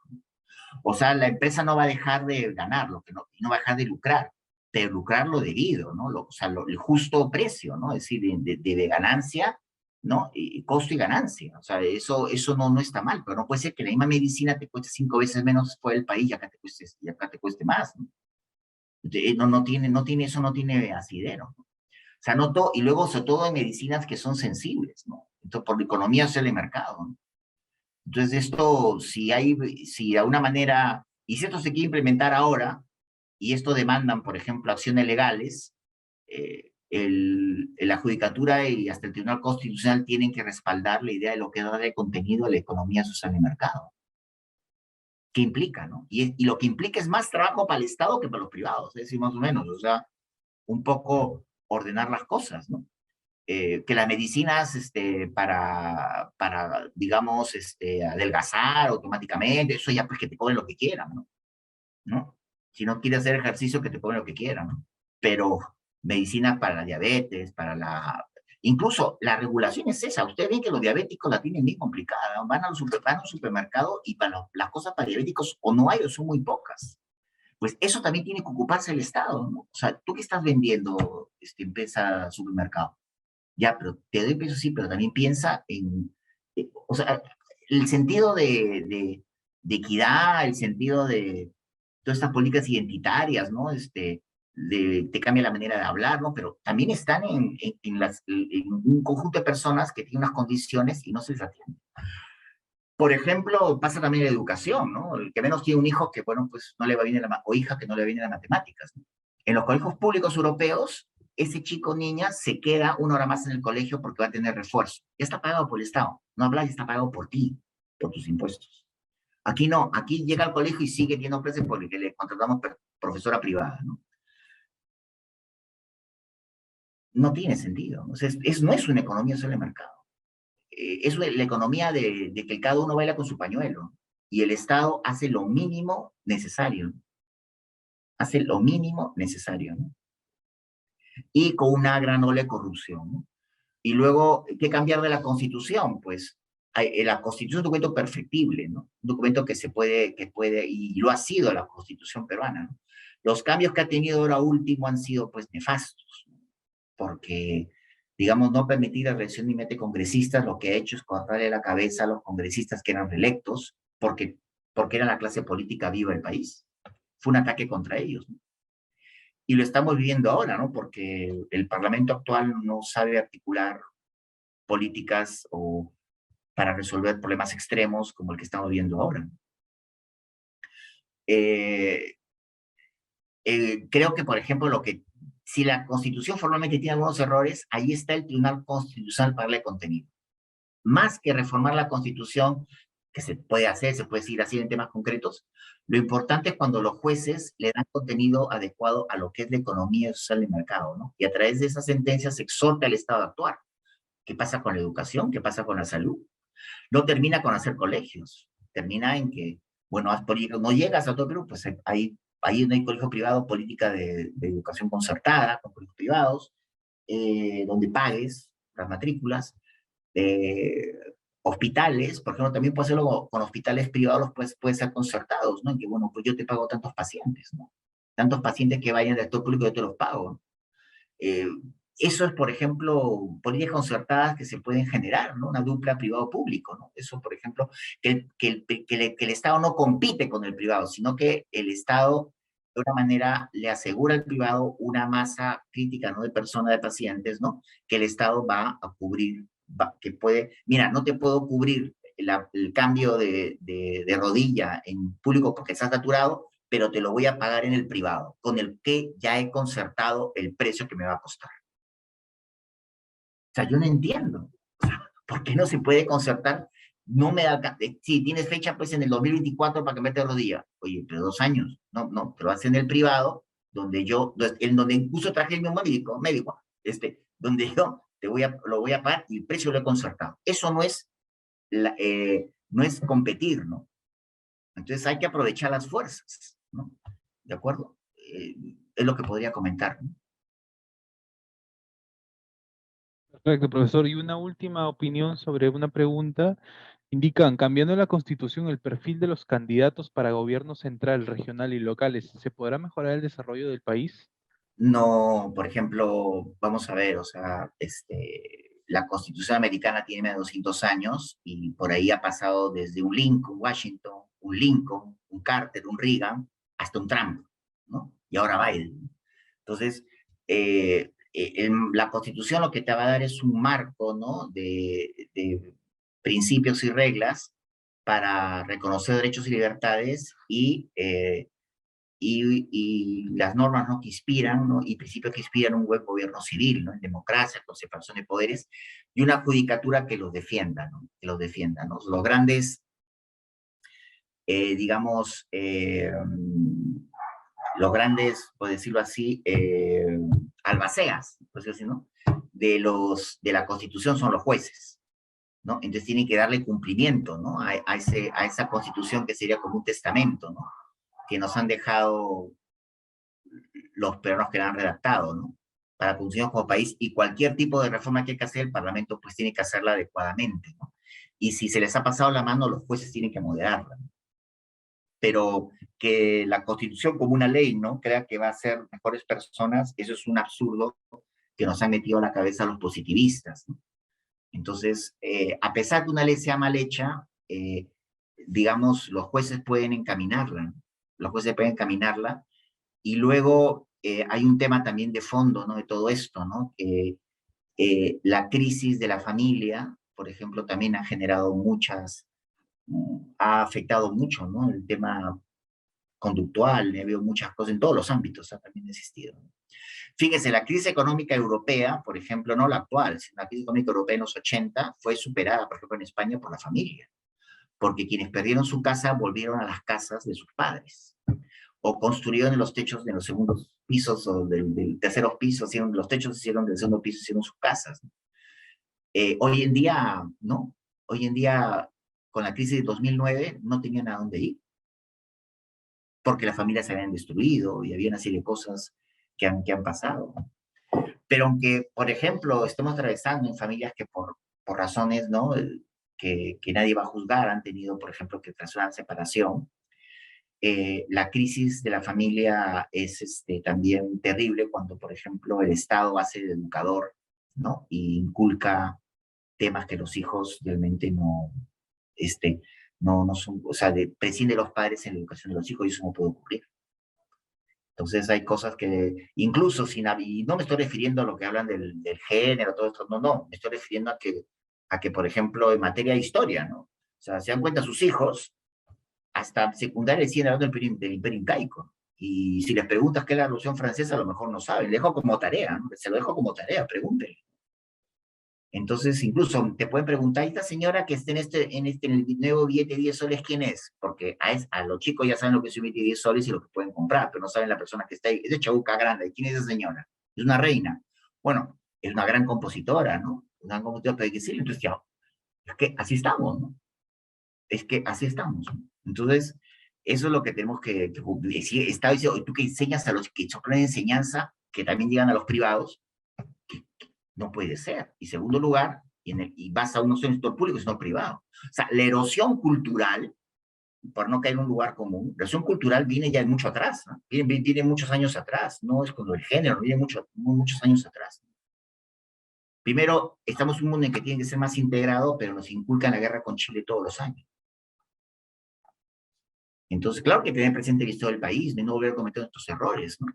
O sea, la empresa no va a dejar de ganar, no va a dejar de lucrar, pero lucrar lo debido, ¿no? O sea, el justo precio, ¿no? Es decir, de ganancia, ¿no? Y costo y ganancia. O sea, eso no está mal, pero no puede ser que la misma medicina te cueste 5 veces menos fuera del país y acá te cueste más, ¿no? Eso no tiene asidero, ¿no? O sea, y luego sobre todo en medicinas que son sensibles, ¿no? Entonces, por la economía social de mercado, ¿no? Entonces, si de alguna manera, y si esto se quiere implementar ahora, y esto demandan, por ejemplo, acciones legales, la Judicatura y hasta el Tribunal Constitucional tienen que respaldar la idea de lo que da de contenido a la economía social de mercado. ¿Qué implica, no? Y lo que implica es más trabajo para el Estado que para los privados, es decir, más o menos, o sea, un poco ordenar las cosas, ¿no? Que las medicinas digamos, adelgazar automáticamente, eso ya pues que te cobren lo que quieran, ¿no? ¿No? Si no quieres hacer ejercicio, que te cobren lo que quieran, ¿no? Pero medicinas para la diabetes, incluso la regulación es esa. Ustedes ven que los diabéticos la tienen bien complicada, ¿no? Van al supermercado y las cosas para diabéticos o no hay o son muy pocas. Pues eso también tiene que ocuparse el Estado, ¿no? O sea, ¿tú qué estás vendiendo, empresa supermercado? Ya, pero te doy peso, sí, pero también piensa o sea, el sentido de equidad, el sentido de todas estas políticas identitarias, ¿no? Te cambia la manera de hablar, ¿no? Pero también están en un conjunto de personas que tienen unas condiciones y no se les atiende. Por ejemplo, pasa también en la educación, ¿no? El que menos tiene un hijo que, bueno, pues no le va bien o hija que no le va bien en las matemáticas, ¿no? En los colegios públicos europeos, ese chico o niña se queda 1 hora más en el colegio porque va a tener refuerzo. Ya está pagado por el Estado. No habla, ya está pagado por ti, por tus impuestos. Aquí no, aquí llega al colegio y sigue teniendo clases porque le contratamos profesora privada, ¿no? No tiene sentido. O sea, no es una economía solo de mercado. Es la economía de que cada uno baila con su pañuelo y el Estado hace lo mínimo necesario. Hace lo mínimo necesario, ¿no? Y con una gran ola de corrupción, ¿no? Y luego, ¿qué cambiar de la Constitución? Pues la Constitución es un documento perfectible, ¿no? Un documento y lo ha sido la Constitución peruana, ¿no? Los cambios que ha tenido ahora último han sido, pues, nefastos, ¿no? Porque, digamos, no permitir la reelección ni mete congresistas, lo que ha hecho es cortarle la cabeza a los congresistas que eran reelectos, porque eran la clase política viva del país. Fue un ataque contra ellos, ¿no? Y lo estamos viviendo ahora, ¿no? Porque el Parlamento actual no sabe articular políticas para resolver problemas extremos como el que estamos viendo ahora. Eh, Creo que, por ejemplo, si la Constitución formalmente tiene algunos errores, ahí está el Tribunal Constitucional para darle contenido. Más que reformar la Constitución, que se puede hacer, se puede seguir haciendo en temas concretos, lo importante es cuando los jueces le dan contenido adecuado a lo que es la economía social del mercado, ¿no? Y a través de esas sentencias se exhorta al Estado a actuar. ¿Qué pasa con la educación? ¿Qué pasa con la salud? No termina con hacer colegios, termina en que, bueno, no llegas a todo Perú, pues ahí no hay colegio privado, política de educación concertada, con colegios privados, donde pagues las matrículas, eh, hospitales, por ejemplo, también puede hacerlo con hospitales privados, pues pueden ser concertados, ¿no? En que, bueno, pues yo te pago tantos pacientes, ¿no? Tantos pacientes que vayan del sector público, yo te los pago, ¿no? Eh, Eso es, por ejemplo, políticas concertadas que se pueden generar, ¿no? Una dupla privado-público, ¿no? Eso, por ejemplo, que el Estado no compite con el privado, sino que el Estado, de una manera, le asegura al privado una masa crítica, ¿no? De personas, de pacientes, ¿no? Que el Estado va a cubrir, mira, no te puedo cubrir el cambio de rodilla en público porque está saturado, pero te lo voy a pagar en el privado, con el que ya he concertado el precio que me va a costar. O sea, yo no entiendo. ¿Por qué no se puede concertar? No me da... Si tienes fecha, pues en el 2024 para que me de rodilla. Oye, pero 2 años. No, no, te lo haces en el privado, en donde incluso traje el mismo médico, donde yo lo voy a pagar y el precio lo he concertado. Eso no es competir, ¿no? Entonces hay que aprovechar las fuerzas, ¿no? ¿De acuerdo? Es lo que podría comentar, ¿no? Perfecto, profesor. Y una última opinión sobre una pregunta. Indican, cambiando la Constitución, el perfil de los candidatos para gobierno central, regional y locales, ¿se podrá mejorar el desarrollo del país? No, por ejemplo, vamos a ver, o sea, la Constitución americana tiene más de 200 años y por ahí ha pasado desde un Lincoln, Washington, un Lincoln, un Carter, un Reagan, hasta un Trump, ¿no? Y ahora Biden. Entonces, la Constitución lo que te va a dar es un marco, ¿no? De principios y reglas para reconocer derechos y libertades y las normas, ¿no? Que inspiran, ¿no? Y principios que inspiran un buen gobierno civil, ¿no? En democracia, con separación de poderes, y una judicatura que los defienda, ¿no? Que los defienda, ¿no? Los grandes, digamos, los grandes, por decirlo así, albaceas, por decirlo así, ¿no? De la Constitución son los jueces, ¿no? Entonces tienen que darle cumplimiento, ¿no? A esa Constitución que sería como un testamento, ¿no? Que nos han dejado los peruanos que la han redactado, ¿no? Para funcionar como país y cualquier tipo de reforma que hay que hacer, el Parlamento pues tiene que hacerla adecuadamente, ¿no? Y si se les ha pasado la mano, los jueces tienen que moderarla, ¿no? Pero que la Constitución como una ley, ¿no? Crea que va a ser mejores personas, eso es un absurdo que nos han metido a la cabeza los positivistas, ¿no? Entonces, a pesar de una ley sea mal hecha, digamos, los jueces pueden encaminarla, ¿no? Los jueces pueden encaminarla y luego hay un tema también de fondo, ¿no? De todo esto, ¿no? La crisis de la familia, por ejemplo, también ha generado ha afectado mucho, ¿no? El tema conductual, veo muchas cosas en todos los ámbitos, ha también existido, ¿no? Fíjese, la crisis económica europea, por ejemplo, no la actual, sino la crisis económica europea en los 80 fue superada, por ejemplo, en España por la familia, porque quienes perdieron su casa volvieron a las casas de sus padres o construyeron en los techos de los segundos pisos o del terceros pisos, los techos hicieron del segundo piso, hicieron sus casas. Hoy en día, no. Hoy en día, con la crisis de 2009, no tenían a dónde ir, porque las familias se habían destruido y había una serie de cosas que han pasado. Pero aunque, por ejemplo, estemos atravesando en familias que por razones, ¿no? Que nadie va a juzgar, han tenido, por ejemplo, que tras una separación, la crisis de la familia es también terrible cuando, por ejemplo, el Estado hace de educador, ¿no? Y inculca temas que los hijos realmente no son, o sea, prescinde los padres en la educación de los hijos y eso no puede ocurrir. Entonces hay cosas que, incluso y no me estoy refiriendo a lo que hablan del género, todo esto, no, no, me estoy refiriendo a que, por ejemplo, en materia de historia, ¿no? O sea, se dan cuenta sus hijos, hasta secundaria siguen hablando del imperio incaico. Y si les preguntas qué es la Revolución Francesa, a lo mejor no saben. Le dejo como tarea, ¿no? Se lo dejo como tarea, pregúntenle. Entonces, incluso te pueden preguntar, ¿esta señora que está en el nuevo billete de 10 soles, quién es? Porque a los chicos ya saben lo que es un billete de 10 soles y lo que pueden comprar, pero no saben la persona que está ahí. Es de Chabuca Grande. ¿Quién es esa señora? Es una reina. Bueno, es una gran compositora, ¿no? Una gran compositora, pero hay que decirle, entonces ya, es que así estamos, ¿no? Es que así estamos, ¿no? Entonces, eso es lo que tenemos que decir. Está diciendo, tú que enseñas a los que son de enseñanza, que también llegan a los privados, no puede ser. Y segundo lugar, y vas a un sector público, sino privado. O sea, la erosión cultural, por no caer en un lugar común, la erosión cultural viene ya mucho atrás, ¿no? Viene muchos años atrás, no es con el género, viene muchos años atrás. Primero, estamos en un mundo en que tiene que ser más integrado, pero nos inculcan la guerra con Chile todos los años. Entonces, claro que tener presente la historia del país, de no volver a cometer estos errores, ¿no?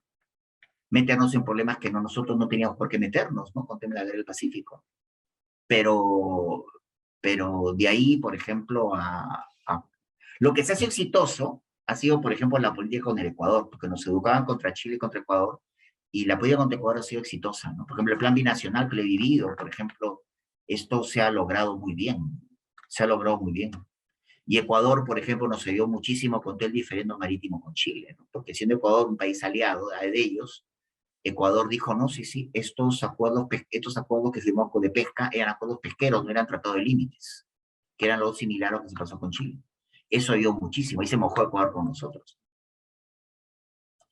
Meternos en problemas que nosotros no teníamos por qué meternos, ¿no? Con el tema de la guerra del Pacífico. Pero pero de ahí, por ejemplo, lo que se hace exitoso ha sido, por ejemplo, la política con el Ecuador, porque nos educaban contra Chile y contra Ecuador, y la política contra Ecuador ha sido exitosa, ¿no? Por ejemplo, el plan binacional que le he vivido, por ejemplo, esto se ha logrado muy bien, se ha logrado muy bien. Y Ecuador, por ejemplo, nos ayudó muchísimo con todo el diferendo marítimo con Chile, ¿no? Porque siendo Ecuador un país aliado de ellos, Ecuador dijo, no, sí, sí, estos acuerdos que firmó de pesca eran acuerdos pesqueros, no eran tratados de límites, que eran lo similar a lo que se pasó con Chile. Eso ayudó muchísimo, y se mojó Ecuador con nosotros.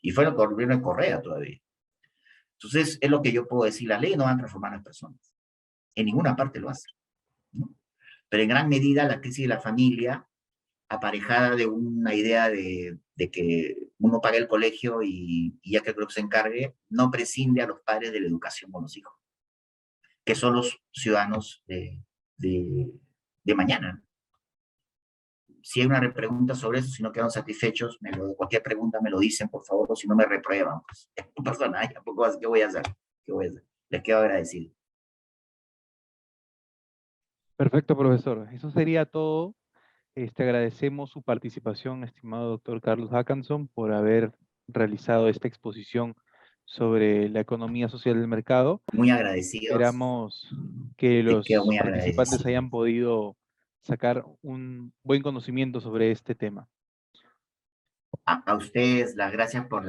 Y fue el gobierno de Correa todavía. Entonces, es lo que yo puedo decir, las leyes no van a transformar a las personas. En ninguna parte lo hacen, ¿no? Pero en gran medida la crisis de la familia, aparejada de una idea de que uno pague el colegio y ya que el club se encargue, no prescinde a los padres de la educación con los hijos, que son los ciudadanos de mañana. Si hay una repregunta sobre eso, si no quedan satisfechos, cualquier pregunta me lo dicen, por favor, o si no me reprueban. Pues, no pasa nada, ¿qué voy a hacer? ¿Qué voy a hacer? Les quedo agradecido. Perfecto, profesor. Eso sería todo. Agradecemos su participación, estimado doctor Carlos Hackanson, por haber realizado esta exposición sobre la economía social del mercado. Muy agradecidos. Esperamos que Les los quedo muy participantes agradecido. hayan podido sacar un buen conocimiento sobre este tema. A ustedes las gracias por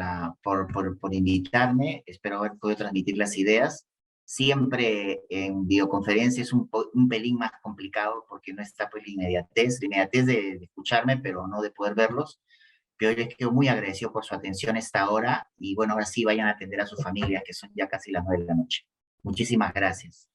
invitarme. Espero haber podido transmitir las ideas. Siempre en videoconferencia es un pelín más complicado porque no está pues la inmediatez de escucharme, pero no de poder verlos. Pero yo les quedo muy agradecido por su atención a esta hora y bueno, ahora sí vayan a atender a sus familias, que son ya casi las 9 de la noche. Muchísimas gracias.